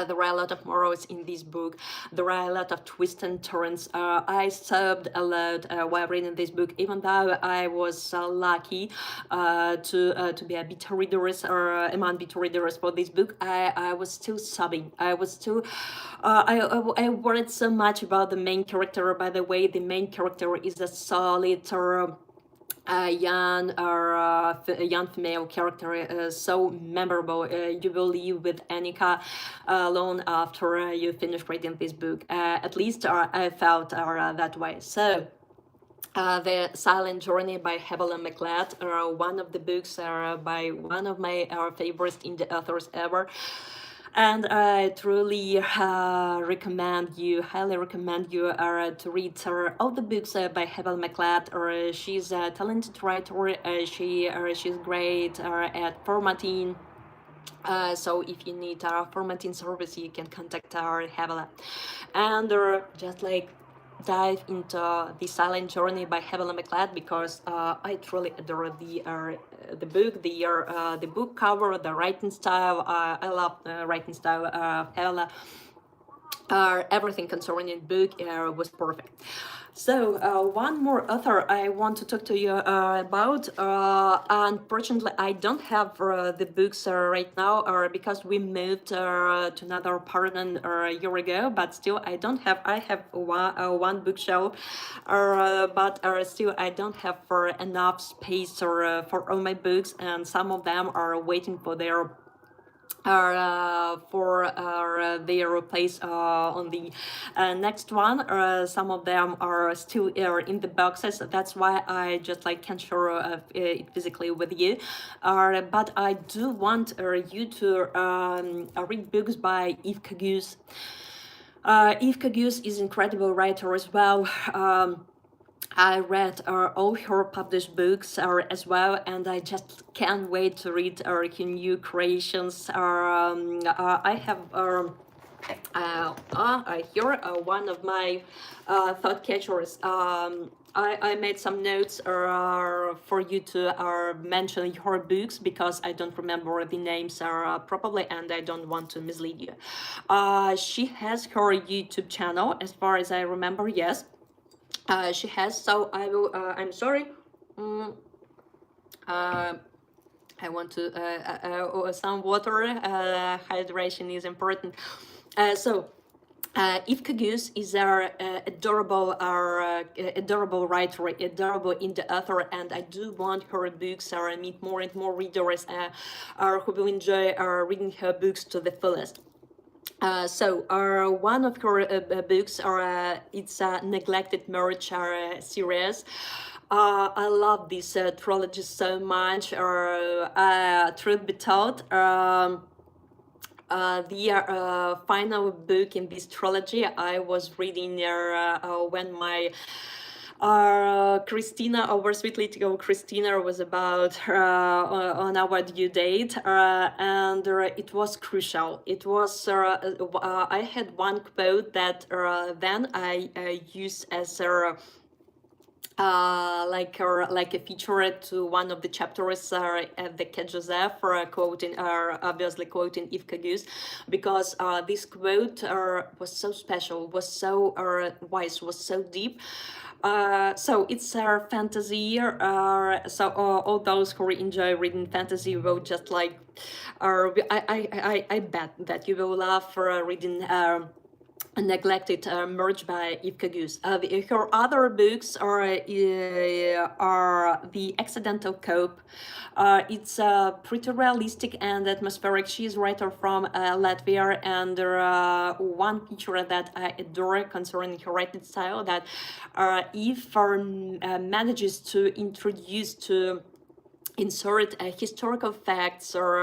There are a lot of morals in this book. There are a lot of twists and turns. I sobbed a lot while reading this book, even though I was lucky to be a beta readers or among beta readers for this book. I was still sobbing. I was still. I worried so much about the main character. By the way, the main character is a solid. A young female character so memorable. You will leave with Annika long after you finish reading this book. At least I felt that way. So The Silent Journey by Evelyn McLeod, one of the books by one of my favorites in the authors ever. And I truly recommend you, highly recommend you to read all the books by Hebel McLeod. She's a talented writer. She's great at formatting. So if you need a formatting service, you can contact our Hebel. And just like dive into The Silent Journey by Evelyn McLeod, because I truly adore the book, the book cover, the writing style. I love the writing style of Evelyn. Everything concerning the book was perfect. So one more author I want to talk to you about. Unfortunately, I don't have the books right now because we moved to another apartment a year ago. But still, I don't have. I have one bookshelf, but still I don't have enough space for all my books, and some of them are waiting for their their place on the next one. Some of them are still in the boxes. That's why I just like can't share it physically with you. But I do want you to read books by Yves Cagus. Yves Cagus is an incredible writer as well. I read all her published books as well, and I just can't wait to read her new creations. I have here one of my thought catchers. I made some notes for you to mention her books because I don't remember the names properly and I don't want to mislead you. She has her YouTube channel, as far as I remember, yes. She has, so I will, I'm sorry. I want to, some water, hydration is important. Yves Cagus is our adorable writer, adorable in the author, and I do want her books meet more and more readers who will enjoy reading her books to the fullest. One of her books it's a Neglected Marriage series. I love this trilogy so much. Truth be told, the final book in this trilogy I was reading when my Christina, our sweet little Christina, was about on our due date, and it was crucial. It was I had one quote that then I used as like a feature to one of the chapters at the Quai Joseph, quoting obviously quoting Yves Cagus, because this quote was so special, was so wise, was so deep. So it's fantasy. So all those who enjoy reading fantasy will just like, I bet that you will love reading Neglected, merged by Yves Cagus. Her other books are The Accidental Cope. It's pretty realistic and atmospheric. She's a writer from Latvia, and one feature that I adore concerning her writing style, that Yves manages to introduce to insert historical facts, or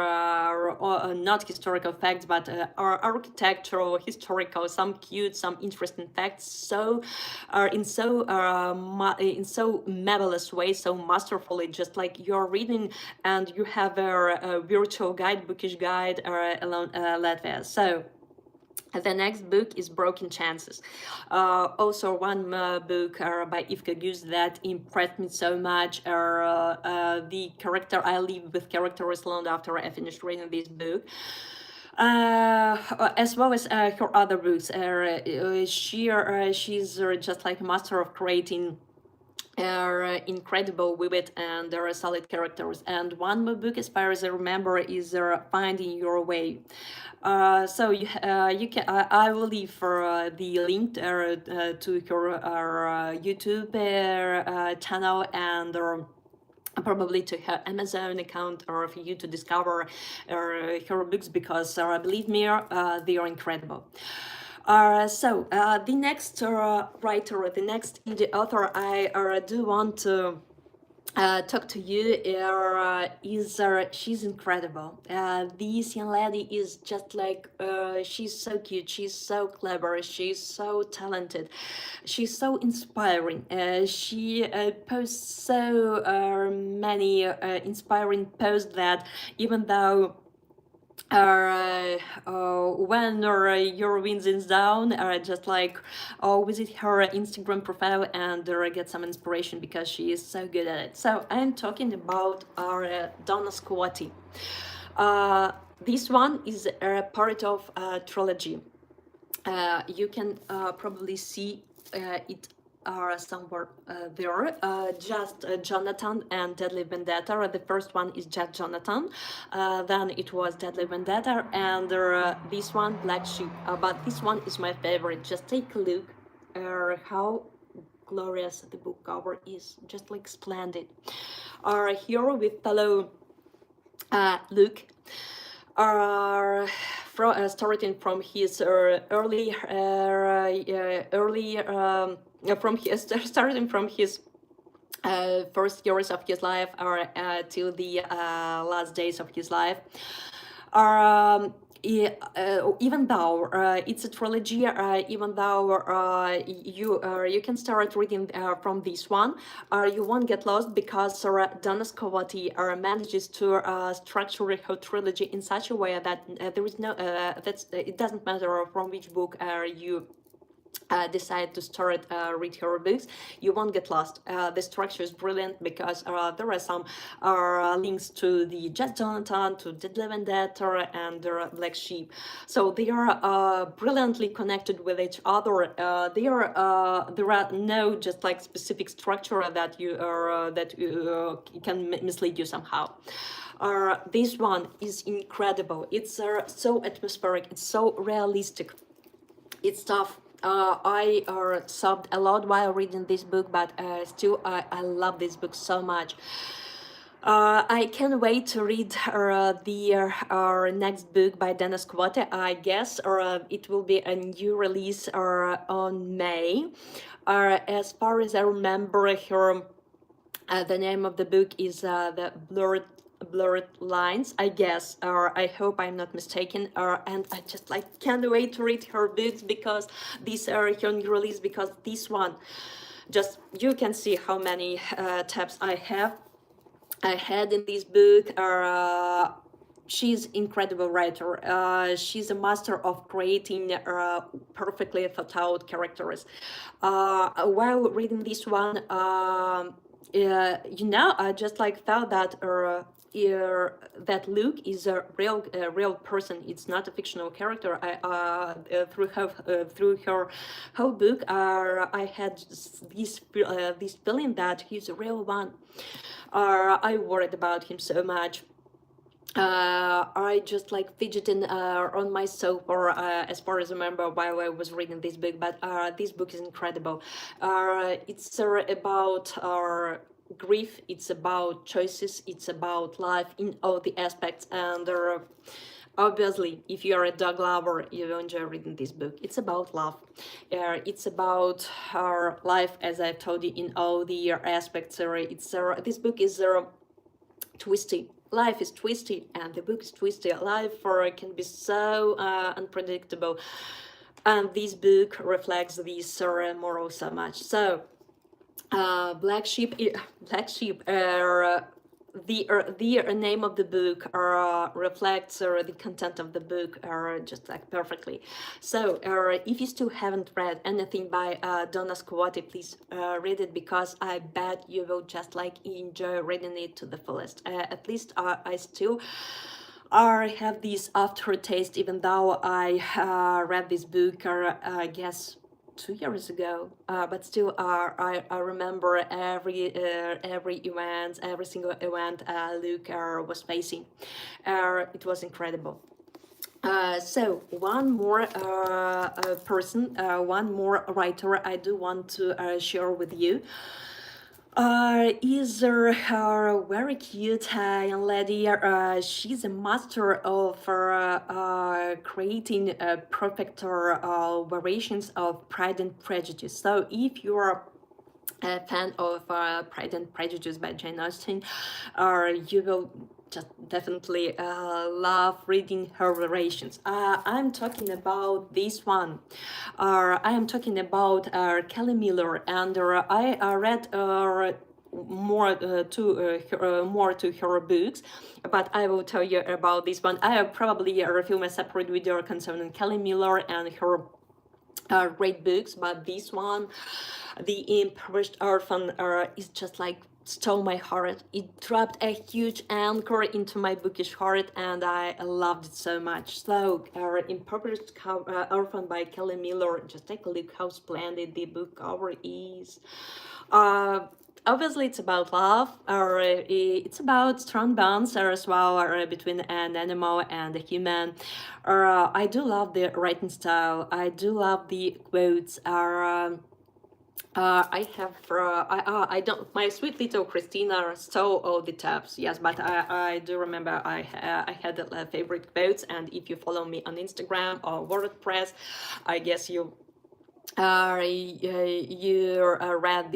not historical facts, but architectural, historical, some cute, some interesting facts, so in so marvelous way, so masterfully, just like you're reading and you have a virtual guide, bookish guide along Latvia. So the next book is Broken Chances. Also one book by Yves Cagus that impressed me so much. The character, I live with characters long after I finished reading this book. As well as her other books. She's just like a master of creating incredible wit and there are solid characters. And one more book, as far as I remember, is Finding Your Way. So you can I will leave for the link to her YouTube channel, and probably to her Amazon account, or for you to discover her books, because believe me, they are incredible. So the next writer, the next indie author I do want to talk to you is she's incredible. This young lady is just like she's so cute, she's so clever, she's so talented, she's so inspiring. She posts so many inspiring posts that even though when your wind is down, just like visit her Instagram profile and get some inspiration, because she is so good at it. So I'm talking about our Donna Squatty. This one is a part of a trilogy. You can probably see it are somewhere there. Just Jonathan and Deadly Vendetta. The first one is just Jonathan, then it was Deadly Vendetta, and this one, Black Sheep. But this one is my favorite. Just take a look how glorious the book cover is, just like splendid. Our hero with fellow Luke are starting from his starting from his first years of his life, or till the last days of his life. Even though it's a trilogy, even though you can start reading from this one, you won't get lost, because Donna Squatty manages to structure her trilogy in such a way that there is no it doesn't matter from which book you decide to start read her books, you won't get lost. The structure is brilliant, because there are some links to the Just Jonathan, to Deadly Vendetta, and Black Sheep. So they are brilliantly connected with each other. There are no just like specific structure that you can mislead you somehow. This one is incredible. It's so atmospheric. It's so realistic. It's tough. I sobbed a lot while reading this book, but still I love this book so much. I can't wait to read our next book by Donna Squatty. I guess it will be a new release on May. As far as I remember, her the name of the book is The Blurred Lines, I guess, or I hope I'm not mistaken. And I just like can't wait to read her books, because these are her new release, because this one, just you can see how many tabs I had in this book. She's incredible writer. She's a master of creating perfectly thought out characters. While reading this one, I just like thought that that Luke is a real person. It's not a fictional character. Through her whole book, I had this feeling that he's a real one. I worried about him so much. I just like fidgeting on my sofa, as far as I remember, while I was reading this book. But this book is incredible. It's about grief. It's about choices. It's about life in all the aspects. And obviously, if you are a dog lover, you will enjoy reading this book. It's about love. It's about our life, as I've told you, in all the aspects. This book is twisty. Life is twisty, and the book is twisty. Life can be so unpredictable, and this book reflects this moral so much. So, Black Sheep, Black Sheep. The name of the book reflects the content of the book just like perfectly. So if you still haven't read anything by Donna Squatty, please read it, because I bet you will just like enjoy reading it to the fullest. At least I still have this aftertaste, even though I read this book, I guess 2 years ago, but still I remember every event, every single event Luke was facing. It was incredible. So one more person, one more writer I do want to share with you. Is a very cute young lady. She's a master of creating perfect variations of Pride and Prejudice. So if you are a fan of Pride and Prejudice by Jane Austen, you will just definitely love reading her variations. I'm talking about this one. I am talking about Kelly Miller, and I read more to her books, but I will tell you about this one. I will probably film a separate video concerning Kelly Miller and her great books, but this one, The Impoverished Orphan, is just like stole my heart. It dropped a huge anchor into my bookish heart, and I loved it so much. So, Impoverished Orphan by Kelly Miller, just take a look how splendid the book cover is. Obviously, it's about love, or it's about strong bonds as well, between an animal and a human. I do love the writing style. I do love the quotes. I have I don't, my sweet little Christina stole all the tabs. Yes, but I do remember I had favorite quotes, and if you follow me on Instagram or WordPress, I guess you read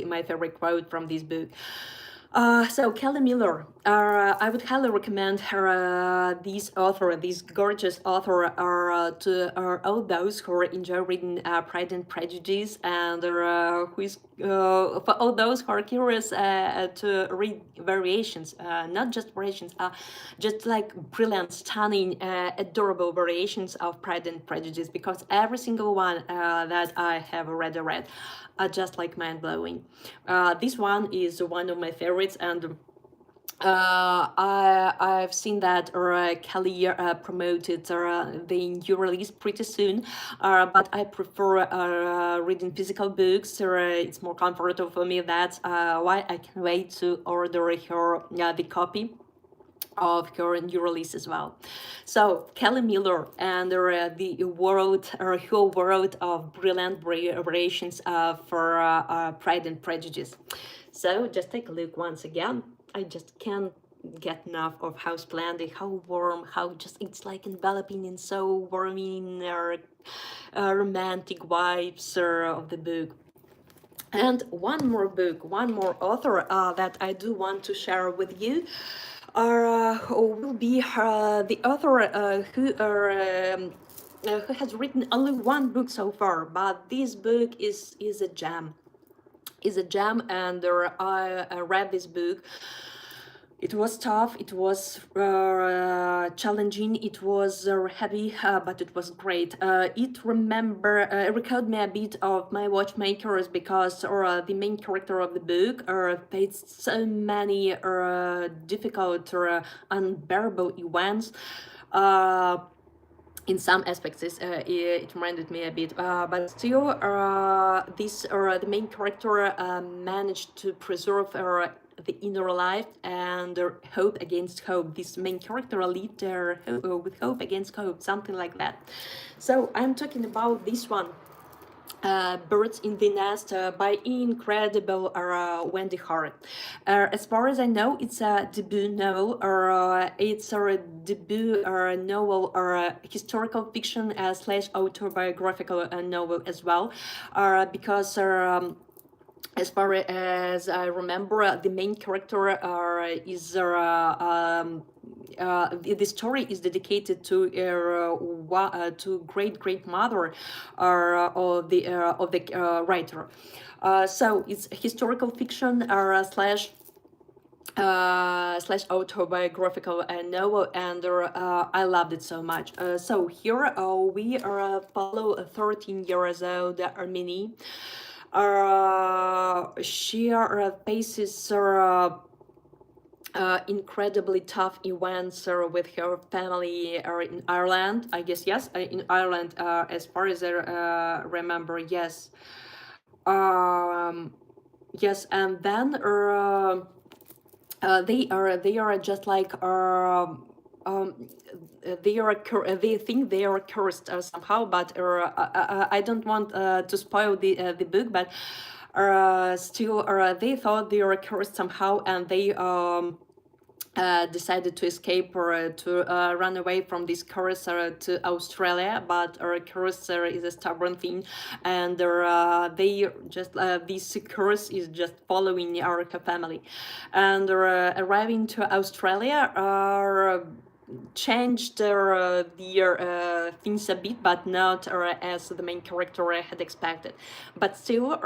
my favorite quote from this book. So Kelly Miller, I would highly recommend her, this author, this gorgeous author, to all those who enjoy reading Pride and Prejudice, and who is for all those who are curious to read variations, not just variations, just like brilliant, stunning, adorable variations of Pride and Prejudice, because every single one that I have read are just like mind-blowing. This one is one of my favorites, and I've seen that Kelly promoted the new release pretty soon, but I prefer reading physical books. It's more comfortable for me. That's why I can wait to order her the copy of her new release as well. So Kelly Miller and the world, or whole world of brilliant variations for Pride and Prejudice. So just take a look once again. I just can't get enough of how splendid, how warm, how just it's like enveloping in so warming romantic vibes of the book. And one more book, one more author that I do want to share with you will be the author who has written only one book so far, but this book is a gem. Is a gem, and I read this book. It was tough, it was challenging, it was heavy, but it was great. It recalled me a bit of My Watchmakers, because the main character of the book faced so many difficult or unbearable events. In some aspects, it reminded me a bit, but still, the main character managed to preserve the inner life and hope against hope. This main character lived there with hope against hope, something like that. So I'm talking about this one. Birds in the Nest by incredible Wendy Hart. As far as I know, it's a debut novel, or it's a debut novel or historical fiction slash autobiographical novel as well, because as far as I remember, the main character is the story is dedicated to great mother of the writer. So it's historical fiction slash autobiographical novel, and I loved it so much. So here we follow a 13 years old Armini. She faces incredibly tough events with her family in Ireland. I guess yes, in Ireland, as far as I remember, yes. Yes, and then they are just like they think they are cursed somehow, but I don't want to spoil the book, but still they thought they were cursed somehow, and they decided to escape or to run away from this curse to Australia, but curse is a stubborn thing, and they just this curse is just following our family, and arriving to Australia changed their things a bit, but not as the main character had expected. But still,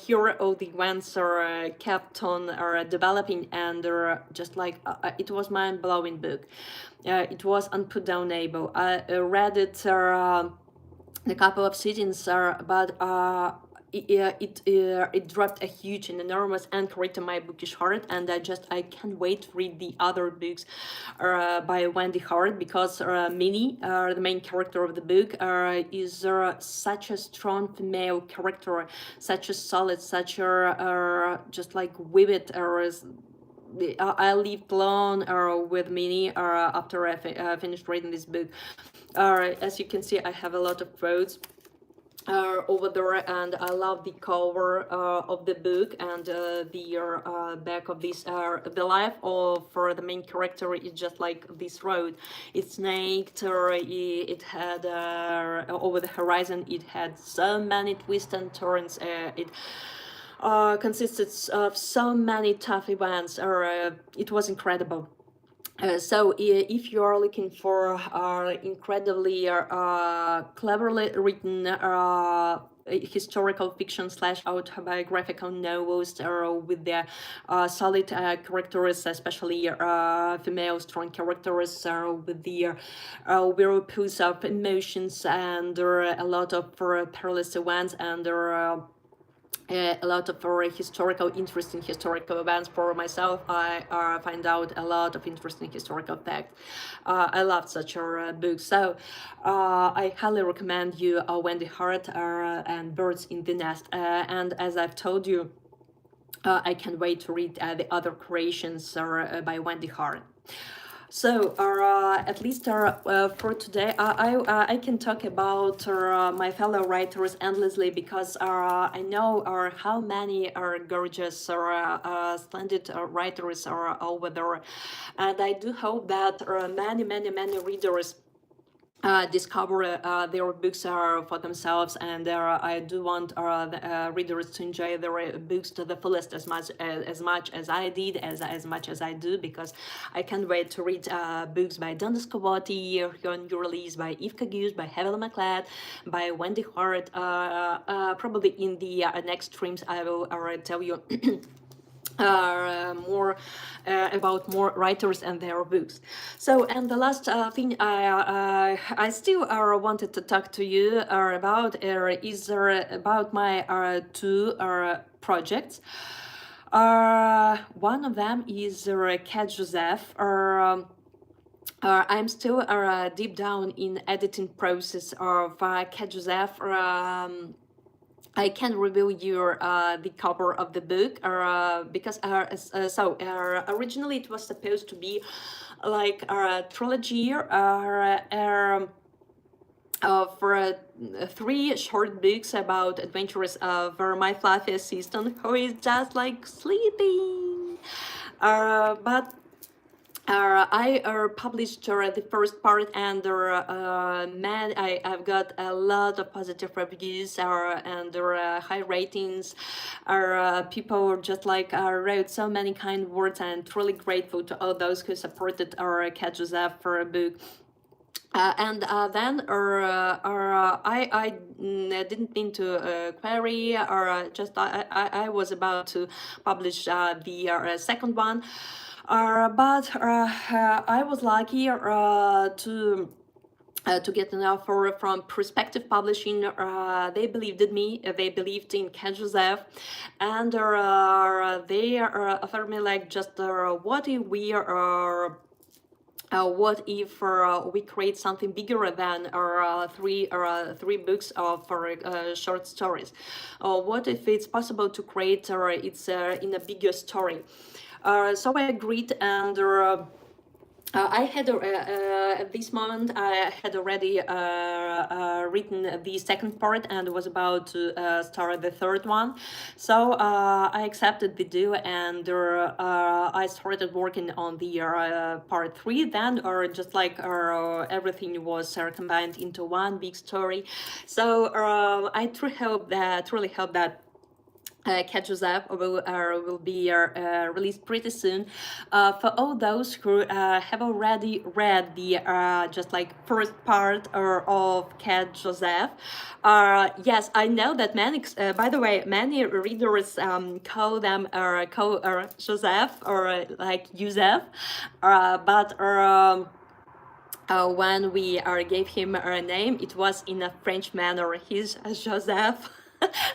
here all the events are kept on developing, and just like it was mind-blowing book. It was unputdownable. I read it a couple of seasons, but it dropped a huge and enormous anchor to my bookish heart, and I can't wait to read the other books by Wendy Hart, because Minnie, the main character of the book, is such a strong female character, such a solid, such a just like vivid. I lived alone with Minnie after I finished reading this book. As you can see, I have a lot of quotes over there, and I love the cover of the book, and the back of this. The life of for the main character is just like this road. It's snaked, it had over the horizon. It had so many twists and turns. It consisted of so many tough events. It was incredible. So if you are looking for incredibly cleverly written historical fiction slash autobiographical novels with their solid characters, especially female strong characters with their whirlpools of emotions, and a lot of perilous events, and a lot of interesting historical events. For myself, I find out a lot of interesting historical facts. I love such a book, so I highly recommend you Wendy Hart and Birds in the Nest. And as I've told you, I can't wait to read the other creations by Wendy Hart. So, at least for today, I can talk about my fellow writers endlessly, because I know how many gorgeous splendid writers are over there, and I do hope that many readers discover their books for themselves, and I do want the readers to enjoy their books to the fullest, as much as I did, as much as I do, because I can't wait to read books by Donna Scovotti, on new release by Yves Cagus, by Evelyn McLeod, by Wendy Hart. Probably in the next streams I will tell you more about more writers and their books. So, and the last thing I still wanted to talk to you about is about my two projects. One of them is Cat Joseph. I'm still deep down in editing process of Cat Joseph. I can't reveal you the cover of the book, because originally it was supposed to be like a trilogy, for three short books about adventures of my fluffy assistant who is just like sleeping. But I published the first part, and man, I've got a lot of positive reviews and high ratings. People just like wrote so many kind words, and truly grateful to all those who supported our Cat Joseph for a book. And then I didn't mean to query, or just I was about to publish the second one, but I was lucky to get an offer from Perspective Publishing. They believed in me, they believed in Cat Joseph, and they offered me like just what if we are. What if we create something bigger than our three books of short stories? What if it's possible to create it's in a bigger story? So I agreed, and I had at this moment I had already written the second part and was about to start the third one. So I accepted the deal, and I started working on the part three. Then, or just like everything was combined into one big story. So I truly hope that Cat Joseph will be released pretty soon. For all those who have already read the just like first part of Cat Joseph, yes, I know that many, by the way, many readers call them call Joseph or like Joseph, but. When we gave him a name, it was in a French manner. He's Joseph.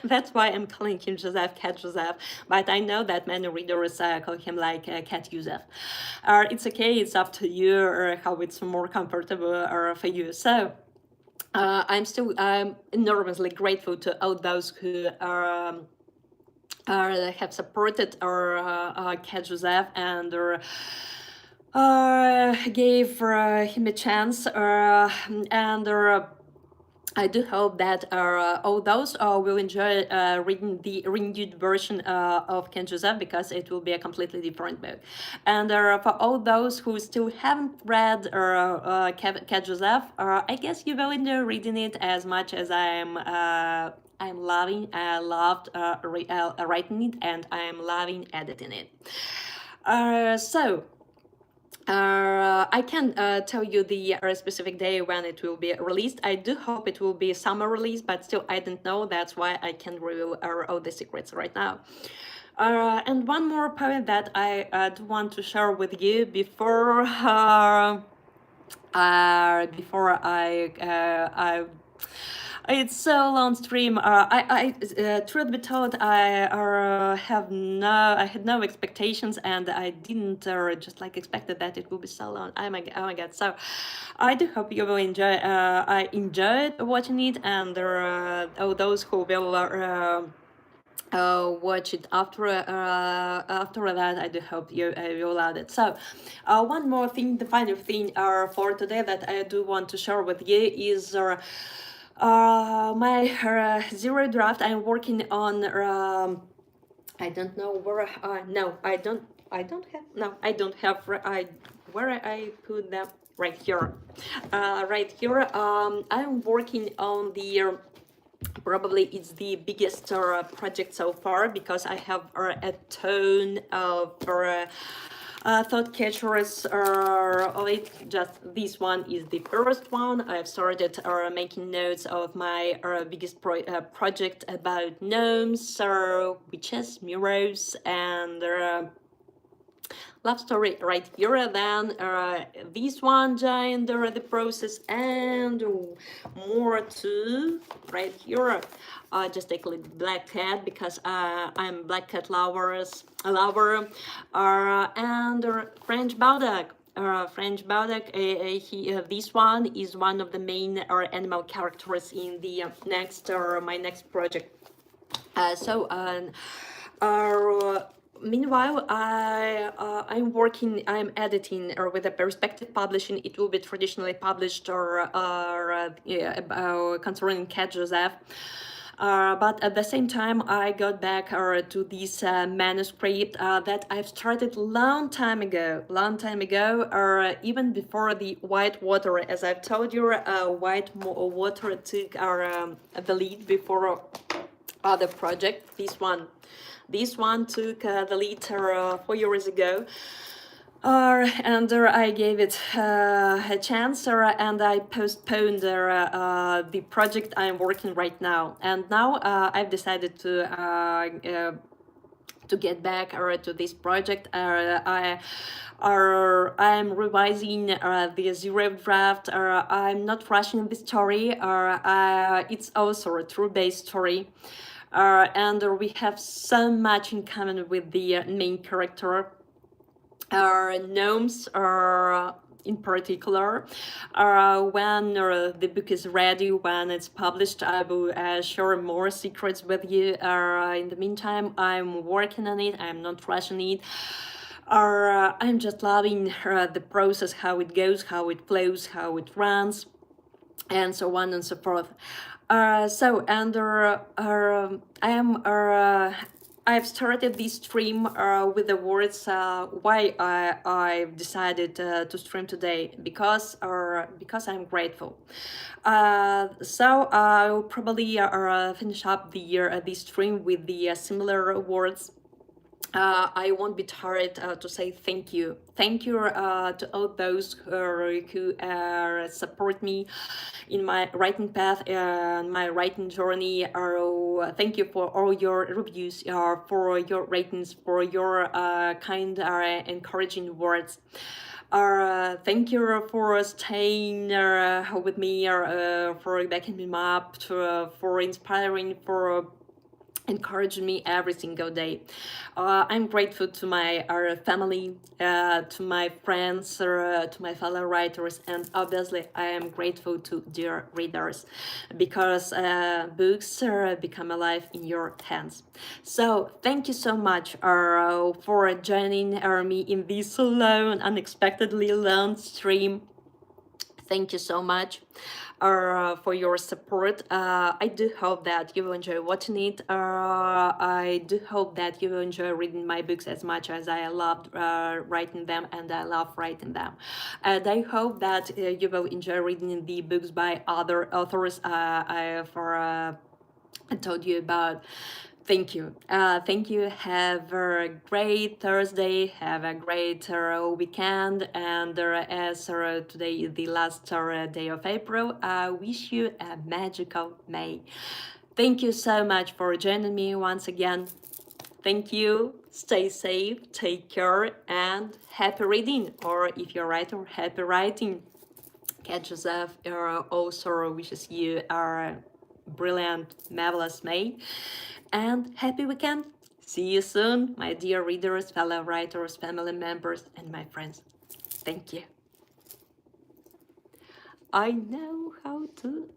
That's why I'm calling him Joseph, Cat Joseph. But I know that many readers call him like Cat Joseph. It's okay, it's up to you, or how it's more comfortable for you. So I'm enormously grateful to all those who have supported our Cat Joseph, and gave him a chance, and I do hope that all those will enjoy reading the renewed version of Cat Joseph, because it will be a completely different book. And for all those who still haven't read Cat Joseph, I guess you will enjoy reading it as much as I loved writing it, and I am loving editing it. I can't tell you the specific day when it will be released. I do hope it will be summer release, but still I don't know. That's why I can't reveal all the secrets right now. And one more point that I do want to share with you before I it's so long stream. Truth be told, I had no expectations, and I didn't just like expected that it will be so long. Oh my god! So I do hope you will enjoy. I enjoyed watching it, and all those who will watch it after that, I do hope you love it. So one more thing, the final thing for today that I do want to share with you is my zero draft. I'm working on I don't know where no I don't have where I put them. Right here, I'm working on the probably it's the biggest project so far, because I have a ton of thought catchers of it. Just this one is the first one. I've started making notes of my biggest project about gnomes, witches, mirrors, and love story right here. Then this one joined the process, and more too right here. Just take a little Black Cat, because I'm Black Cat lover, and French Bulldog. French Bulldog, this one is one of the main animal characters in the my next project. Uh, Meanwhile, I'm editing or with a perspective publishing. It will be traditionally published or yeah, about concerning Cat Joseph. But at the same time, I got back to this manuscript that I've started long time ago, or even before the White Water. As I've told you, Water took the lead before other project. This one took the lead 4 years ago. And I gave it a chance, and I postponed the project I'm working right now. And now I've decided to get back to this project. I'm revising the zero draft. I'm not rushing the story. It's also a true-based story. And we have so much in common with the main character. Gnomes in particular. When the book is ready, when it's published, I will share more secrets with you. In the meantime, I'm working on it. I'm not rushing it. I'm just loving the process, how it goes, how it flows, how it runs, and so on and so forth. I've started this stream with the words why I've decided to stream today, because I'm grateful. So I'll probably finish up the stream with the similar words. I won't be tired to say thank you. Thank you to all those who support me in my writing path and my writing journey. Thank you for all your reviews, for your ratings, for your kind, encouraging words. Thank you for staying with me, for backing me up, for inspiring, for encouraging me every single day. I'm grateful to my family, to my friends, to my fellow writers, and obviously I am grateful to dear readers, because books become alive in your hands. So thank you so much for joining me in this long, unexpectedly long stream. Thank you so much for your support. I do hope that you will enjoy watching it. I do hope that you will enjoy reading my books as much as I loved writing them, and I love writing them. And I hope that you will enjoy reading the books by other authors I told you about. Thank you. Thank you. Have a great Thursday. Have a great weekend. And as today is the last day of April, I wish you a magical May. Thank you so much for joining me once again. Thank you. Stay safe, take care, and happy reading. Or if you're a writer, happy writing. Cat Joseph also wishes you a brilliant, marvelous May, and happy weekend. See you soon, my dear readers, fellow writers, family members, and my friends. Thank you. I know how to